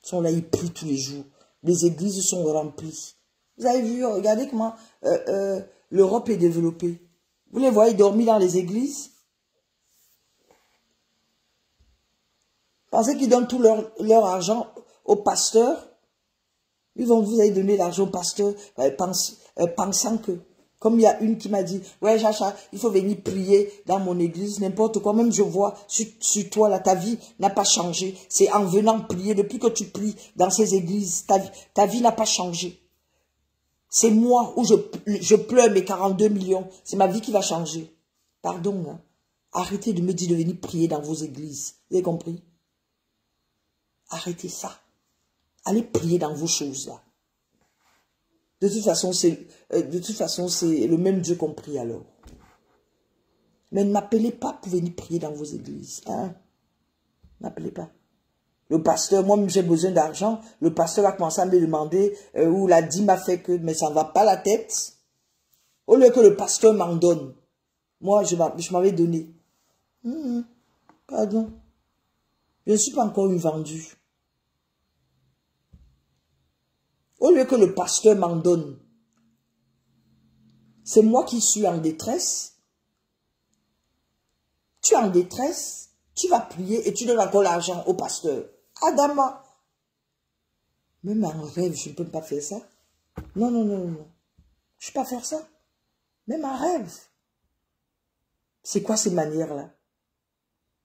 Ils sont là, ils prient tous les jours. Les églises sont remplies. Vous avez vu, regardez comment l'Europe est développée. Vous les voyez dormir dans les églises? Pensez qu'ils donnent tout leur argent aux pasteurs? Ils vont vous aller donner l'argent aux pasteurs pensant que, comme il y a une qui m'a dit, ouais Chacha, il faut venir prier dans mon église, n'importe quoi, même je vois sur toi là, ta vie n'a pas changé. C'est en venant prier, depuis que tu pries dans ces églises, ta vie n'a pas changé. C'est moi où je pleure mes 42 millions, c'est ma vie qui va changer. Pardon, hein? Arrêtez de me dire de venir prier dans vos églises, vous avez compris? Arrêtez ça. Allez prier dans vos choses là. De toute façon, c'est le même Dieu qu'on prie alors. Mais ne m'appelez pas pour venir prier dans vos églises. Hein? N'appelez pas. Le pasteur, moi j'ai besoin d'argent. Le pasteur va commencer à me demander où la dîme a fait que, mais ça ne va pas la tête. Au lieu que le pasteur m'en donne, moi je m'avais donné. Pardon. Je ne suis pas encore une vendue. Au lieu que le pasteur m'en donne, c'est moi qui suis en détresse. Tu es en détresse, tu vas prier et tu donnes encore l'argent au pasteur. Adama. Même en rêve, je ne peux pas faire ça. Non, non, non, non. Je ne peux pas faire ça. Même en rêve. C'est quoi ces manières-là?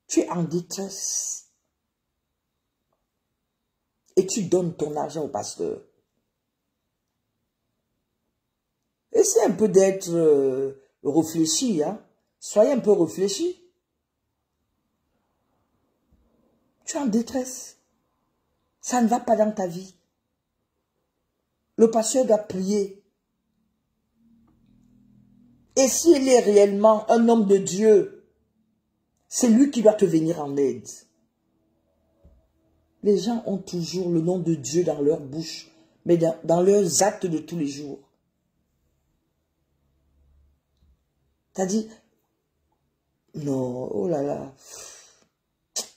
Tu es en détresse. Et tu donnes ton argent au pasteur. Essayez un peu d'être réfléchi, hein. Soyez un peu réfléchi. Tu es en détresse. Ça ne va pas dans ta vie. Le pasteur doit prier. Et s'il est réellement un homme de Dieu, c'est lui qui doit te venir en aide. Les gens ont toujours le nom de Dieu dans leur bouche, mais dans leurs actes de tous les jours. T'as dit, non, oh là là,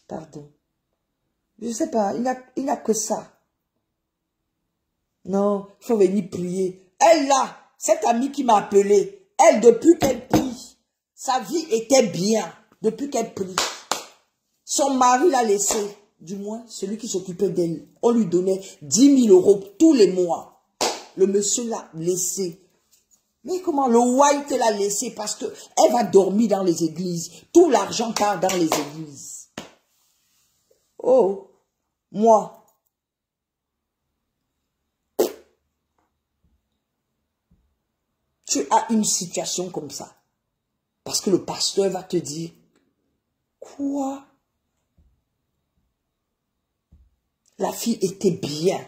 pardon. Je ne sais pas, il n'a que ça. Non, il faut venir prier. Elle là, cette amie qui m'a appelé, elle, depuis qu'elle prie, sa vie était bien, depuis qu'elle prie. Son mari l'a laissé, du moins celui qui s'occupait d'elle. On lui donnait 10 000 € tous les mois. Le monsieur l'a laissé. Mais comment le white l'a laissé? Parce qu'elle va dormir dans les églises. Tout l'argent part dans les églises. Oh, moi. Tu as une situation comme ça. Parce que le pasteur va te dire, quoi? La fille était bien.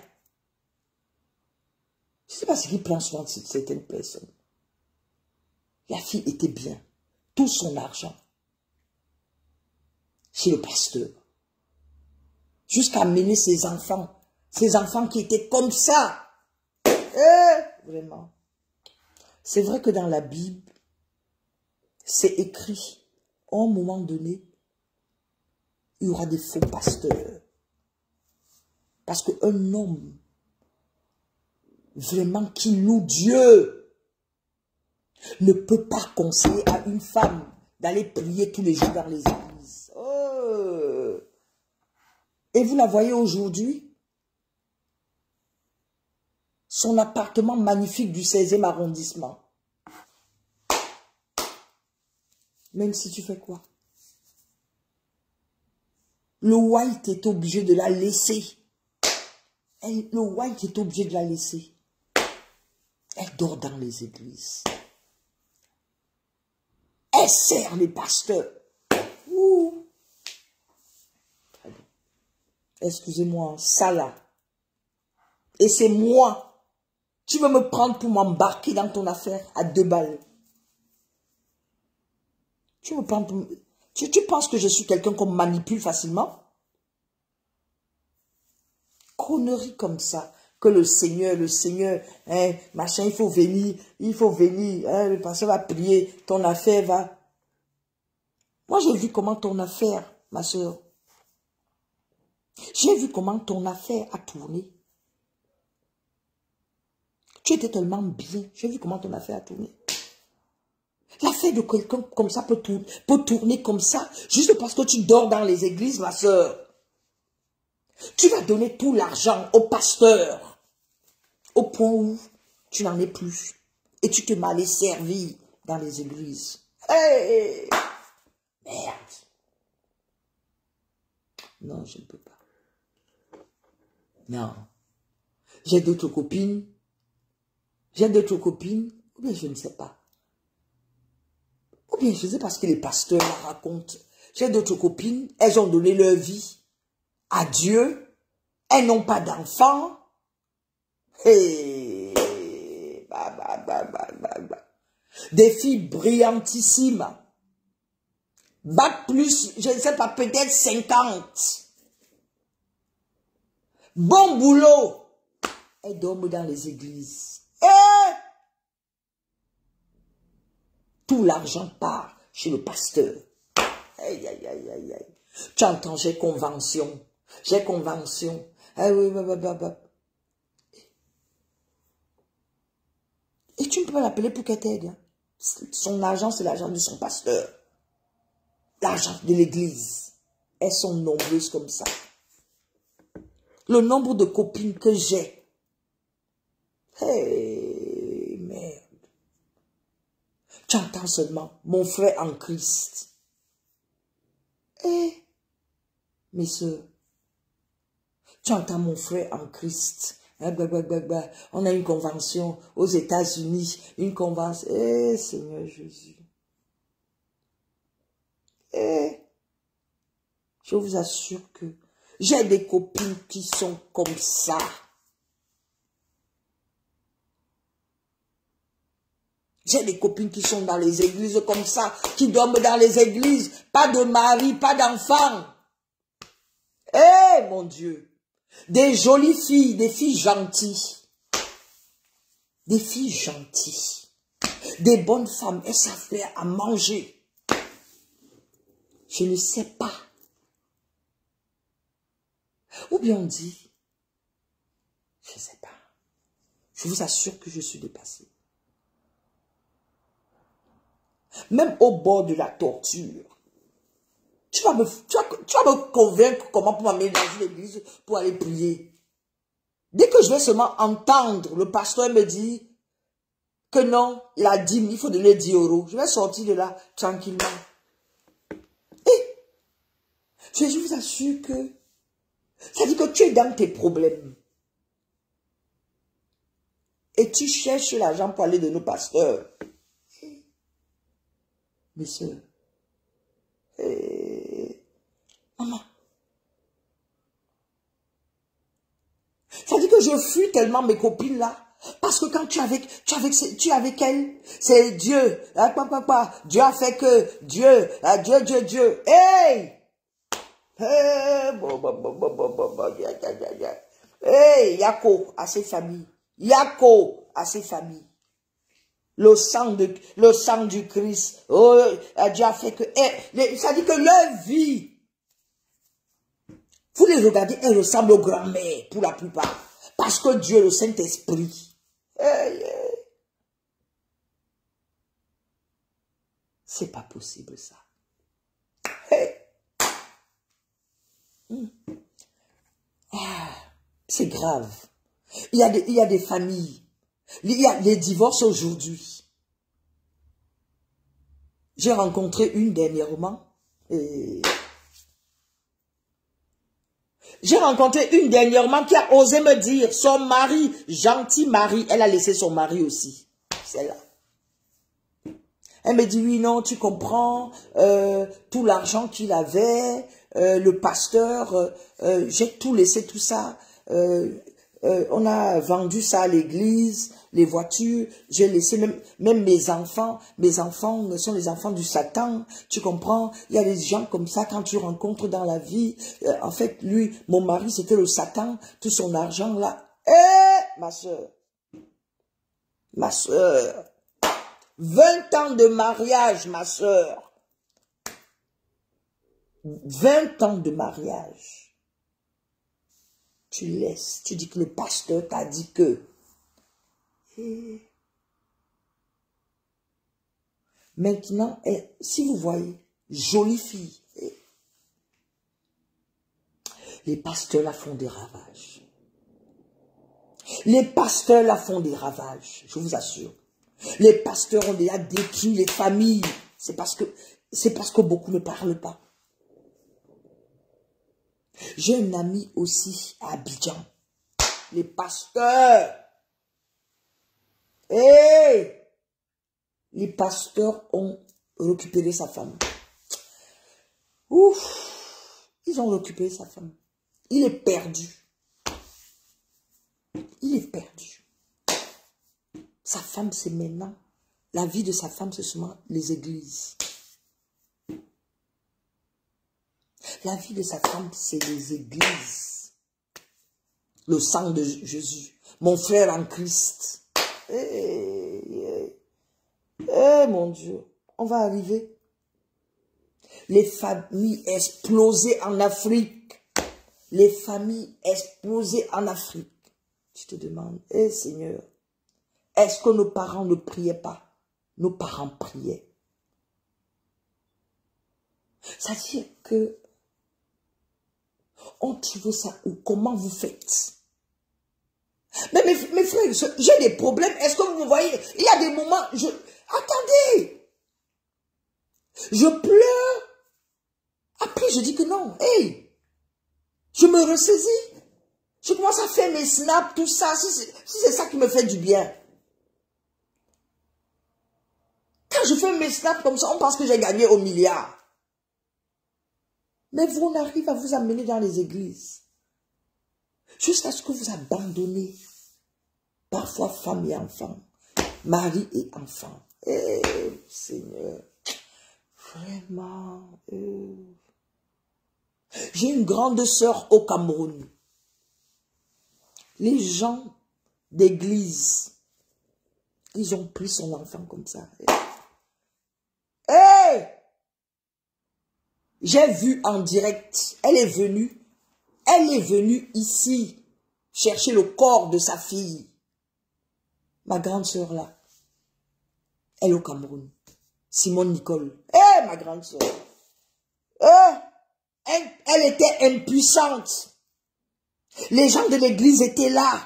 Je ne sais pas ce qui prend soin de certaines personnes. La fille était bien. Tout son argent. Chez le pasteur. Jusqu'à mener ses enfants. Ses enfants qui étaient comme ça. Vraiment. C'est vrai que dans la Bible, c'est écrit. À un moment donné, il y aura des faux pasteurs. Parce qu'un homme, vraiment qui loue Dieu, ne peut pas conseiller à une femme d'aller prier tous les jours dans les églises. Oh. Et vous la voyez aujourd'hui? Son appartement magnifique du 16e arrondissement. Même si tu fais quoi? Le white est obligé de la laisser. Le white est obligé de la laisser. Elle dort dans les églises. Elle sert les pasteurs. Excusez-moi, ça là. Et c'est moi. Tu veux me prendre pour m'embarquer dans ton affaire à 2 balles. Tu me prends pour... Tu penses que je suis quelqu'un qu'on manipule facilement? Conneries comme ça. Que le Seigneur, hein, machin, il faut venir, hein, le pasteur va prier, ton affaire va... Moi, j'ai vu comment ton affaire, ma soeur, j'ai vu comment ton affaire a tourné. Tu étais tellement bien, j'ai vu comment ton affaire a tourné. L'affaire de quelqu'un comme ça peut tourner comme ça, juste parce que tu dors dans les églises, ma soeur. Tu vas donner tout l'argent au pasteur, au point où tu n'en es plus. Et tu te m'allais servir dans les églises. Hey! Merde. Non, je ne peux pas. Non. J'ai d'autres copines. Ou bien je ne sais pas. Ou bien je sais parce que les pasteurs la racontent. J'ai d'autres copines, elles ont donné leur vie à Dieu. Elles n'ont pas d'enfants. Hey. Des filles brillantissimes. Bac plus, je ne sais pas, peut-être 50. Bon boulot. Elles dorment dans les églises. Et tout l'argent part chez le pasteur. Aïe, aïe, aïe, aïe, aïe. Tu entends, j'ai convention. Ah oui, Et tu ne peux pas l'appeler pour qu'elle t'aide. Hein. Son argent, c'est l'argent de son pasteur. L'argent de l'église. Elles sont nombreuses comme ça. Le nombre de copines que j'ai. Hey, merde. Tu entends seulement mon frère en Christ. Eh, mes soeurs, tu entends mon frère en Christ. On a une convention aux États-Unis, une convention. Eh, Seigneur Jésus. Eh, je vous assure que j'ai des copines qui sont comme ça. J'ai des copines qui sont dans les églises comme ça, qui dorment dans les églises, pas de mari, pas d'enfant. Eh, mon Dieu, des jolies filles, des filles gentilles. Des filles gentilles. Des bonnes femmes, elles savent faire à manger. Je ne sais pas. Ou bien on dit, je ne sais pas. Je vous assure que je suis dépassée. Même au bord de la torture. Tu vas me convaincre comment pour m'amener dans une église pour aller prier. Dès que je vais seulement entendre le pasteur me dire que non, il a dit, il faut donner 10 €. Je vais sortir de là tranquillement. Et je vous assure que ça dit que tu es dans tes problèmes. Et tu cherches l'argent pour aller de nos pasteurs. Mes soeurs, maman, ça dit que je fuis tellement mes copines là, parce que quand tu es avec elle, c'est Dieu, Dieu a fait que, Dieu, hey, hey, Yako à ses familles, Le sang du Christ. Oh, Dieu a fait que... ça dit que leur vie, vous les regardez, elles ressemblent aux grand-mères, pour la plupart. Parce que Dieu, le Saint-Esprit. C'est pas possible, ça. C'est grave. Il y a des familles. Il y a des divorces aujourd'hui. J'ai rencontré une dernièrement. J'ai rencontré une dernièrement qui a osé me dire, son mari, gentil mari, elle a laissé son mari aussi. C'est là. Elle me dit, oui, non, tu comprends, tout l'argent qu'il avait, le pasteur, j'ai tout laissé, tout ça. on a vendu ça à l'église, les voitures, j'ai laissé même mes enfants sont les enfants du Satan, tu comprends? Il y a des gens comme ça, quand tu rencontres dans la vie, en fait, lui, mon mari, c'était le Satan, tout son argent là. Ma soeur, 20 ans de mariage, ma soeur, 20 ans de mariage. Tu laisses, tu dis que le pasteur t'a dit que. Maintenant, si vous voyez, jolie fille, les pasteurs la font des ravages. Les pasteurs la font des ravages, je vous assure. Les pasteurs ont déjà détruit les familles. C'est parce que beaucoup ne parlent pas. J'ai un ami aussi à Abidjan. Les pasteurs. Les pasteurs ont récupéré sa femme. Ouf. Ils ont récupéré sa femme. Il est perdu. Il est perdu. Sa femme, c'est maintenant. La vie de sa femme, c'est seulement les églises. La vie de sa femme, c'est les églises. Le sang de Jésus. Mon frère en Christ. Mon Dieu. On va arriver. Les familles explosées en Afrique. Les familles explosées en Afrique. Tu te demandes, Seigneur, est-ce que nos parents ne priaient pas? Nos parents priaient. C'est-à-dire que on trouve ça où? Comment vous faites? Mais mes frères, j'ai des problèmes. Est-ce que vous me voyez? Il y a des moments, attendez. Je pleure. Après, je dis que non. Hey, je me ressaisis. Je commence à faire mes snaps, tout ça. Si c'est ça qui me fait du bien. Quand je fais mes snaps comme ça, on pense que j'ai gagné au milliard. Mais on arrive à vous amener dans les églises. Jusqu'à ce que vous abandonnez. Parfois femme et enfant. Mari et enfant. Seigneur. Vraiment. J'ai une grande sœur au Cameroun. Les gens d'église, ils ont pris son enfant comme ça. J'ai vu en direct, elle est venue ici chercher le corps de sa fille. Ma grande sœur là, elle est au Cameroun. Simone Nicole. Ma grande sœur. Elle était impuissante. Les gens de l'église étaient là.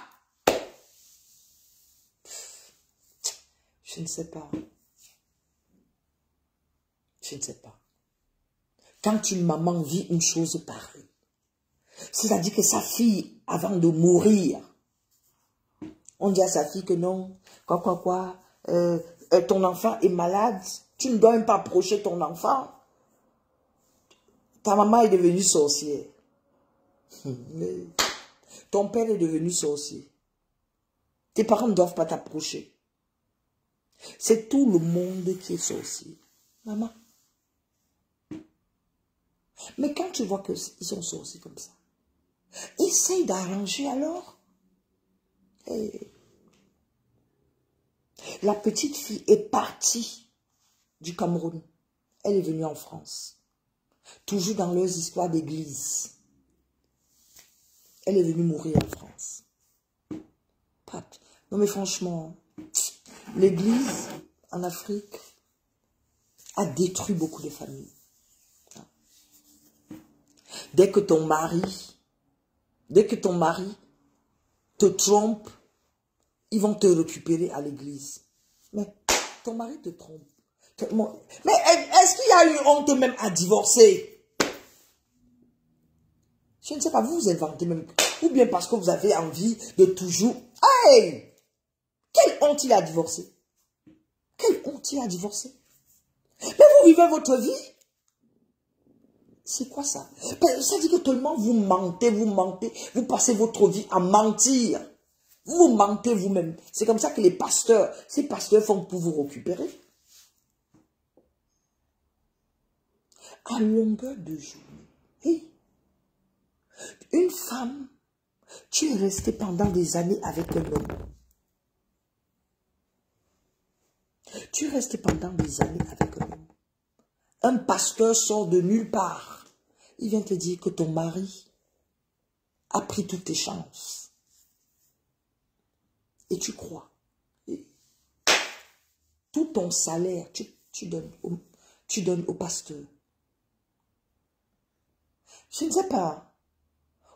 Je ne sais pas. Je ne sais pas. Quand une maman vit une chose pareille, c'est-à-dire que sa fille, avant de mourir, on dit à sa fille que non, ton enfant est malade, tu ne dois même pas approcher ton enfant. Ta maman est devenue sorcière. Ton père est devenu sorcier. Tes parents ne doivent pas t'approcher. C'est tout le monde qui est sorcier. Maman. Mais quand tu vois qu'ils sont sorciers comme ça, essaye d'arranger alors. La petite fille est partie du Cameroun. Elle est venue en France. Toujours dans leurs histoires d'église. Elle est venue mourir en France. Non mais franchement, l'église en Afrique a détruit beaucoup de familles. Dès que ton mari te trompe, ils vont te récupérer à l'église. Mais ton mari te trompe. Mais est-ce qu'il y a une honte même à divorcer? Je ne sais pas, vous inventez même. Ou bien parce que vous avez envie de toujours... Hey! Quelle honte il a divorcé? Quelle honte il a divorcé? Mais vous vivez votre vie. C'est quoi ça? Ça dit que tellement vous mentez, vous passez votre vie à mentir. Vous mentez vous-même. C'est comme ça que ces pasteurs font pour vous récupérer. À longueur de journée. Hey. Une femme, tu es resté pendant des années avec un homme. Tu es resté pendant des années avec un homme. Un pasteur sort de nulle part. Il vient te dire que ton mari a pris toutes tes chances. Et tu crois. Et tout ton salaire, tu donnes au pasteur. Je ne sais pas.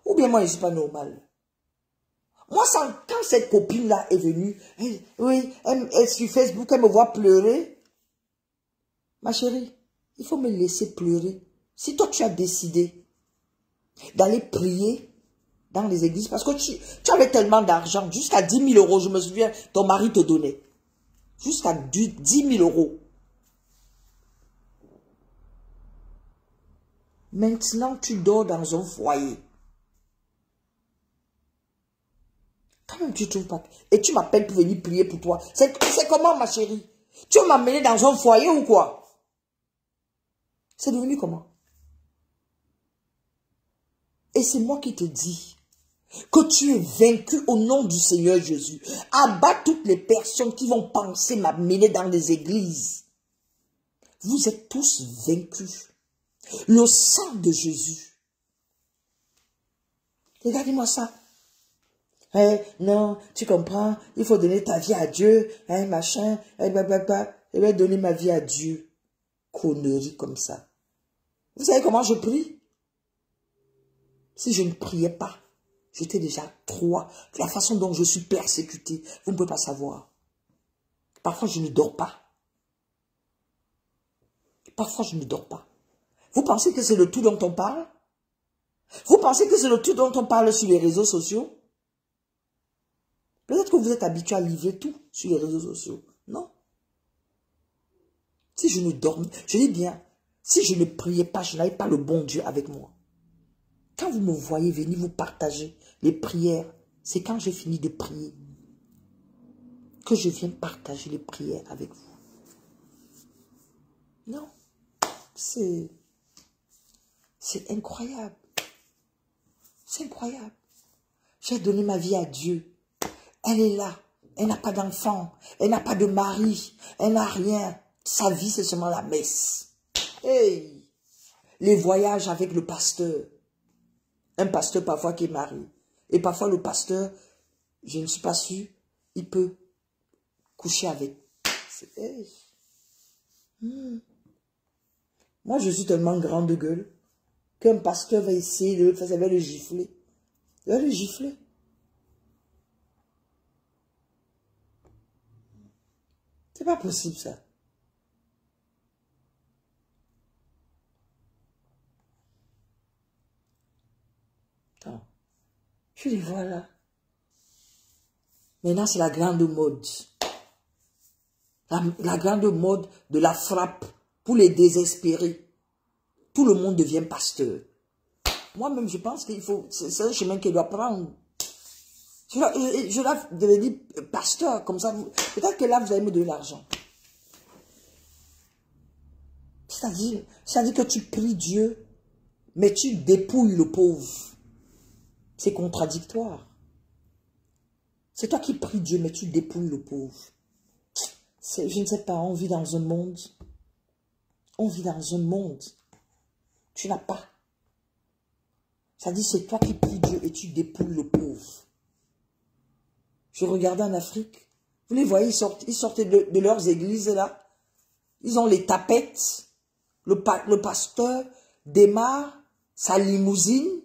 Ou bien moi, je ne suis pas normal. Moi, quand cette copine-là est venue, elle sur Facebook, elle me voit pleurer. Ma chérie, il faut me laisser pleurer. Si toi, tu as décidé d'aller prier dans les églises, parce que tu avais tellement d'argent, jusqu'à 10 000 €, je me souviens, ton mari te donnait. Jusqu'à 10 000 €. Maintenant, tu dors dans un foyer. Quand même, tu ne trouves pas. Et tu m'appelles pour venir prier pour toi. C'est comment, ma chérie? Tu veux m'amener dans un foyer ou quoi? C'est devenu comment? Et c'est moi qui te dis que tu es vaincu au nom du Seigneur Jésus. Abat toutes les personnes qui vont penser m'amener dans les églises. Vous êtes tous vaincus. Le sang de Jésus. Regardez-moi ça. Non, tu comprends, il faut donner ta vie à Dieu, machin, je vais donner ma vie à Dieu. Connerie comme ça. Vous savez comment je prie? Si je ne priais pas, j'étais déjà trop. La façon dont je suis persécutée, vous ne pouvez pas savoir. Parfois, je ne dors pas. Parfois, je ne dors pas. Vous pensez que c'est le tout dont on parle? Vous pensez que c'est le tout dont on parle sur les réseaux sociaux? Peut-être que vous êtes habitué à livrer tout sur les réseaux sociaux. Non. Si je ne dormais, je dis bien, si je ne priais pas, je n'avais pas le bon Dieu avec moi. Quand vous me voyez venir vous partager les prières, c'est quand j'ai fini de prier que je viens partager les prières avec vous. Non. C'est incroyable. C'est incroyable. J'ai donné ma vie à Dieu. Elle est là. Elle n'a pas d'enfant. Elle n'a pas de mari. Elle n'a rien. Sa vie, c'est seulement la messe. Hey! Les voyages avec le pasteur. Un pasteur parfois qui est marié. Et parfois le pasteur, je ne suis pas sûre, il peut coucher avec. Hey. Moi, je suis tellement grande de gueule qu'un pasteur va essayer de le gifler. Il va le gifler. C'est pas possible, ça. Attends. Je les vois là. Maintenant, c'est la grande mode. La grande mode de la frappe pour les désespérer. Tout le monde devient pasteur. Moi-même, je pense qu'il faut... C'est un chemin qu'il doit prendre. Je dois devenir pasteur, comme ça. Peut-être que là, vous allez me donner l'argent. C'est-à-dire que tu pries Dieu, mais tu dépouilles le pauvre. C'est contradictoire. C'est toi qui pries Dieu, mais tu dépouilles le pauvre. Je ne sais pas, on vit dans un monde. On vit dans un monde. Tu n'as pas. C'est-à-dire c'est toi qui pries Dieu et tu dépouilles le pauvre. Je regardais en Afrique. Vous les voyez, ils sortaient de leurs églises là. Ils ont les tapettes. Le pasteur démarre sa limousine.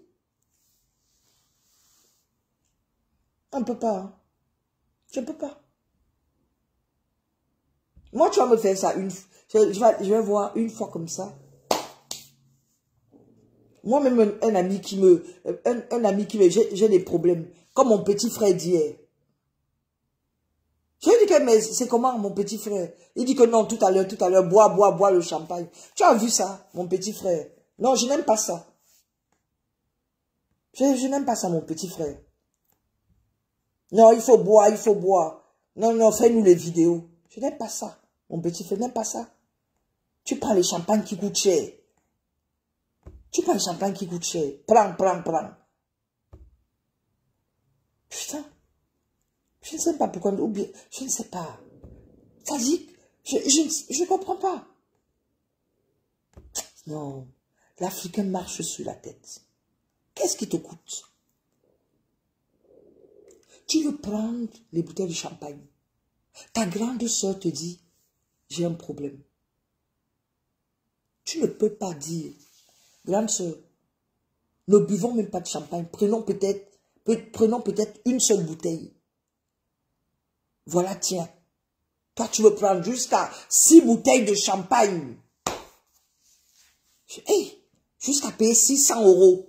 On ne peut pas. Hein. Je ne peux pas. Moi, tu vas me faire ça une fois. Je vais voir une fois comme ça. Moi-même, un ami qui me... J'ai des problèmes. Comme mon petit frère d'hier. Je lui ai dit que, mais c'est comment mon petit frère? Il dit que non, tout à l'heure, bois le champagne. Tu as vu ça, mon petit frère? Non, je n'aime pas ça. Je n'aime pas ça, mon petit frère. Non, il faut boire, il faut boire. Non, non, fais-nous les vidéos. Je n'aime pas ça. Mon petit frère, n'aime pas ça. Tu prends les champagnes qui coûtent cher. Tu prends les champagnes qui coûtent cher. Prends, prends, prends. Putain. Je ne sais pas pourquoi. Ou bien, je ne sais pas. Ça dit, je ne comprends pas. Non. L'Africain marche sur la tête. Qu'est-ce qui te coûte? Tu veux prendre les bouteilles de champagne. Ta grande soeur te dit, j'ai un problème. Tu ne peux pas dire, grande soeur, ne buvons même pas de champagne. Prenons peut-être une seule bouteille. Voilà, tiens. Toi, tu veux prendre jusqu'à 6 bouteilles de champagne. Hey, jusqu'à payer 600 €.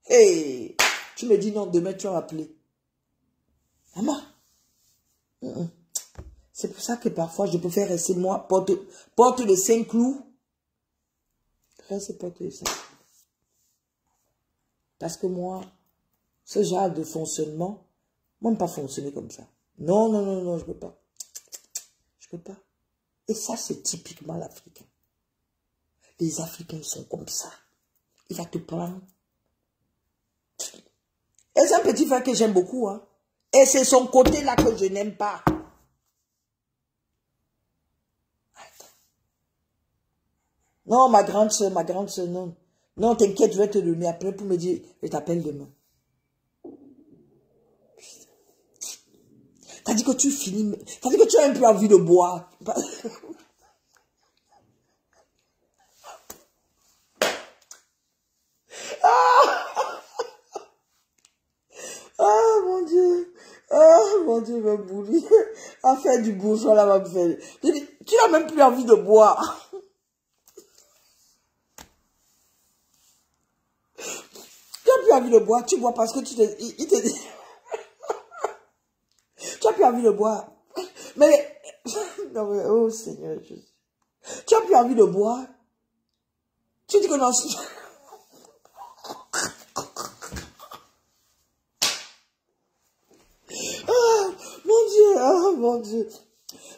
Hey, tu me dis non, demain tu vas m'appeler. Maman. C'est pour ça que parfois je préfère rester moi, porte de 5 clous. Reste porte de 5 clous. Parce que moi, ce genre de fonctionnement, moi, je ne peux pas fonctionner comme ça. Non, non, non, non, je ne peux pas. Je ne peux pas. Et ça, c'est typiquement l'Africain. Les Africains sont comme ça. Il va te prendre. Et c'est un petit frère que j'aime beaucoup, hein. Et c'est son côté-là que je n'aime pas. Non, ma grande soeur, non. Non, t'inquiète, je vais te donner après pour me dire, je t'appelle demain. T'as dit que tu finis, t'as dit que tu as un peu envie de boire. Ah, mon Dieu. Ah, mon Dieu, ma boulie. À faire du bourgeois, là, ma belle. Tu n'as même plus envie de boire. Tu n'as plus envie de boire. Tu bois parce que il te dit. Tu n'as plus envie de boire. Mais, non, mais, oh Seigneur Jésus. Tu n'as plus envie de boire. Tu dis que non. Ah, mon Dieu.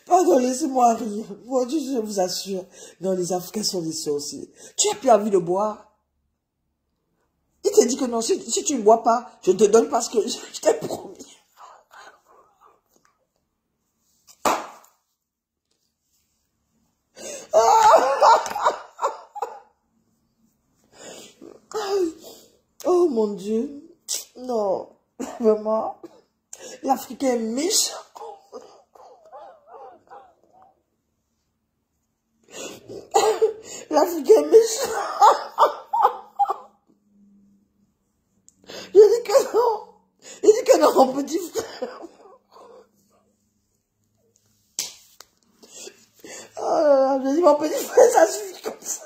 Pardon, laissez-moi rire. Mon Dieu, je vous assure. Non, les Africains sont des sorciers. Tu n'as plus envie de boire. Il te dit que non, si tu ne bois pas, je te donne parce que je t'ai promis. Oh mon Dieu. Non, vraiment. L'Africain est méchant. L'Africain est méchant. Je dis que non. Je dis que non, mon petit frère. Oh là là, je dis mon petit frère, ça suffit comme ça.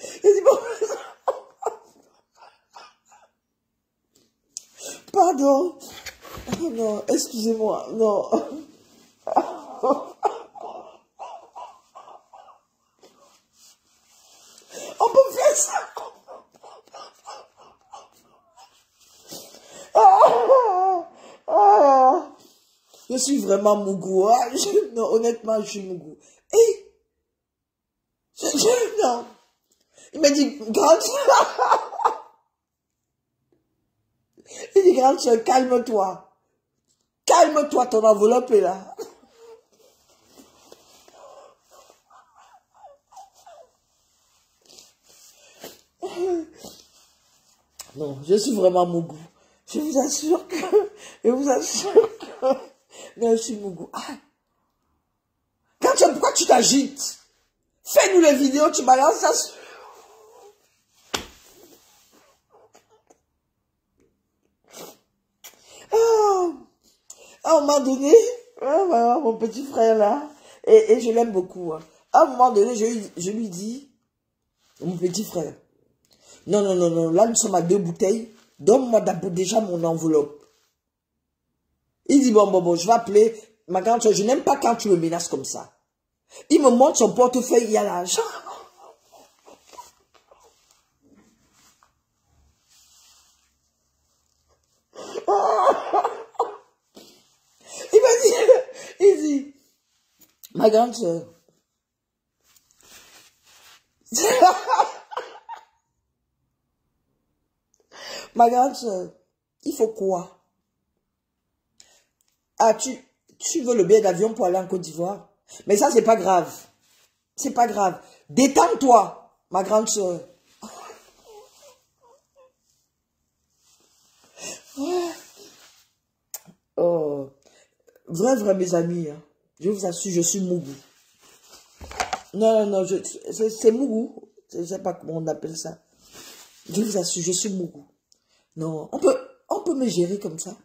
Je dis mon petit frère. Pardon. Oh non, excusez-moi. Non. On peut faire ça. Je suis vraiment mougou. Hein? Non, honnêtement, je suis mougou. Et non. Il m'a dit, grande soeur. Il dit, grande soeur, calme-toi. Calme-toi, ton enveloppe est là. Non, je suis vraiment mougou. Je vous assure que... Non, je suis mougou. Ah. Pourquoi tu t'agites? Fais-nous les vidéos, tu balances ça sur... À un moment donné, mon petit frère là, et je l'aime beaucoup. Hein. À un moment donné, je lui dis, mon petit frère, non, non, non, non, là nous sommes à 2 bouteilles, donne-moi d'abord déjà mon enveloppe. Il dit, bon, je vais appeler ma grande soeur, je n'aime pas quand tu me menaces comme ça. Il me montre son portefeuille, il y a l'argent. Il dit, ma grande soeur, ma grande soeur, il faut quoi? Ah, tu veux le billet d'avion pour aller en Côte d'Ivoire? Mais ça, c'est pas grave. C'est pas grave. Détends-toi, ma grande soeur. Oh. Vrai, mes amis, hein. Je vous assure, je suis Mougou. Non, c'est Mougou. Je ne sais pas comment on appelle ça. Je vous assure, je suis Mougou. Non, on peut me gérer comme ça.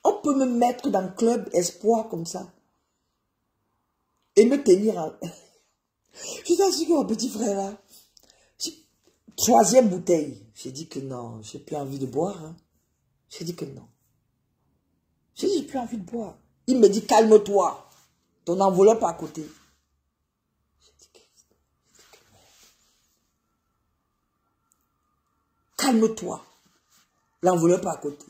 On peut me mettre dans le club espoir comme ça. Et me tenir à... Je t'assure que mon petit frère là, 3e bouteille. J'ai dit que non, j'ai plus envie de boire. Hein. J'ai dit que non. J'ai dit, j'ai plus envie de boire. Il me dit, calme-toi. Ton enveloppe à côté. J'ai dit que non. Calme-toi. L'enveloppe à côté.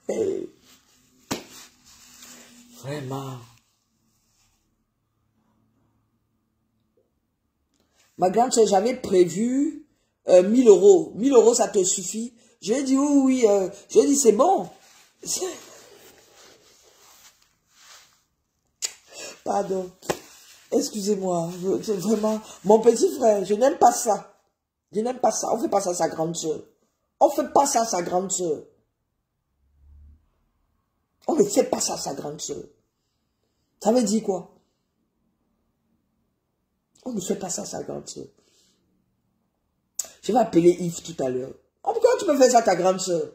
Hey. Vraiment. Ma grande soeur, j'avais prévu 1000 euros. 1000 euros, ça te suffit? Je lui ai dit oui. Je lui ai dit c'est bon. Pardon. Excusez-moi. Vraiment. Mon petit frère, je n'aime pas ça. Je n'aime pas ça. On ne fait pas ça à sa grande soeur. On ne fait pas ça à sa grande soeur. On ne fait pas ça à sa grande soeur. Ça veut dire quoi? On ne fait pas ça à sa grande soeur. Je vais appeler Yves tout à l'heure. Pourquoi tu me fais ça à ta grande soeur?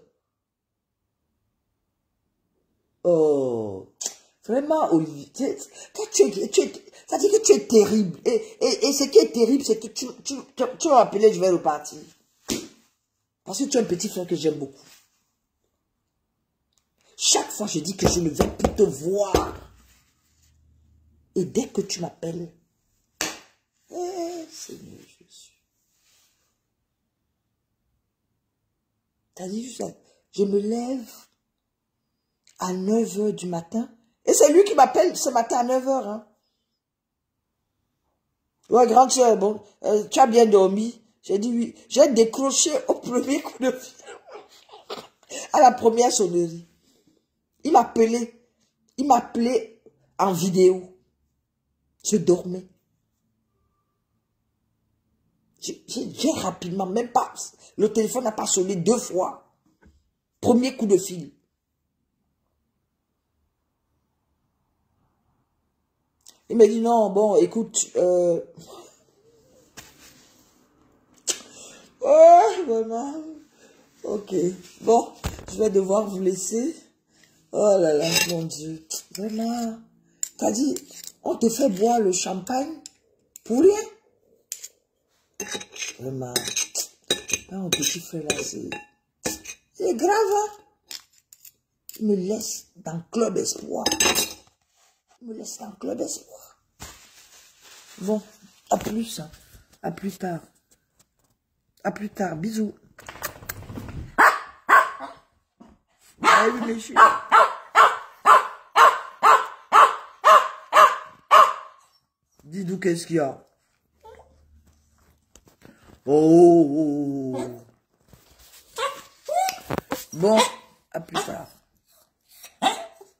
Oh, vraiment, Olivier. Ça dit que tu es terrible. Et ce qui est terrible, c'est que tu vas appeler, je vais repartir. Parce que tu es un petit frère que j'aime beaucoup. Chaque fois, je dis que je ne vais plus te voir. Et dès que tu m'appelles, Seigneur Jésus. T'as dit juste ça. Je me lève à 9 h du matin. Et c'est lui qui m'appelle ce matin à 9 h. Hein. Ouais, grande soeur, bon, tu as bien dormi? J'ai dit oui. J'ai décroché au premier coup de fil. À la première sonnerie. Il m'appelait. Il m'appelait en vidéo. Je dormais. J'ai rapidement, même pas, le téléphone n'a pas sonné 2 fois. Premier coup de fil. Il m'a dit non, bon, écoute, oh, vraiment, ok, bon, je vais devoir vous laisser. Oh là là, mon Dieu, vraiment, t'as dit, on te fait boire le champagne pour rien. Vraiment. Mon petit frère là, c'est grave. Hein? Il me laisse dans le club espoir. Il me laisse dans le club espoir. Bon, à plus. Hein. À plus tard. À plus tard. Bisous. Ah oui, mes chiens. Dis-nous qu'est-ce qu'il y a. Oh. Bon, à plus tard.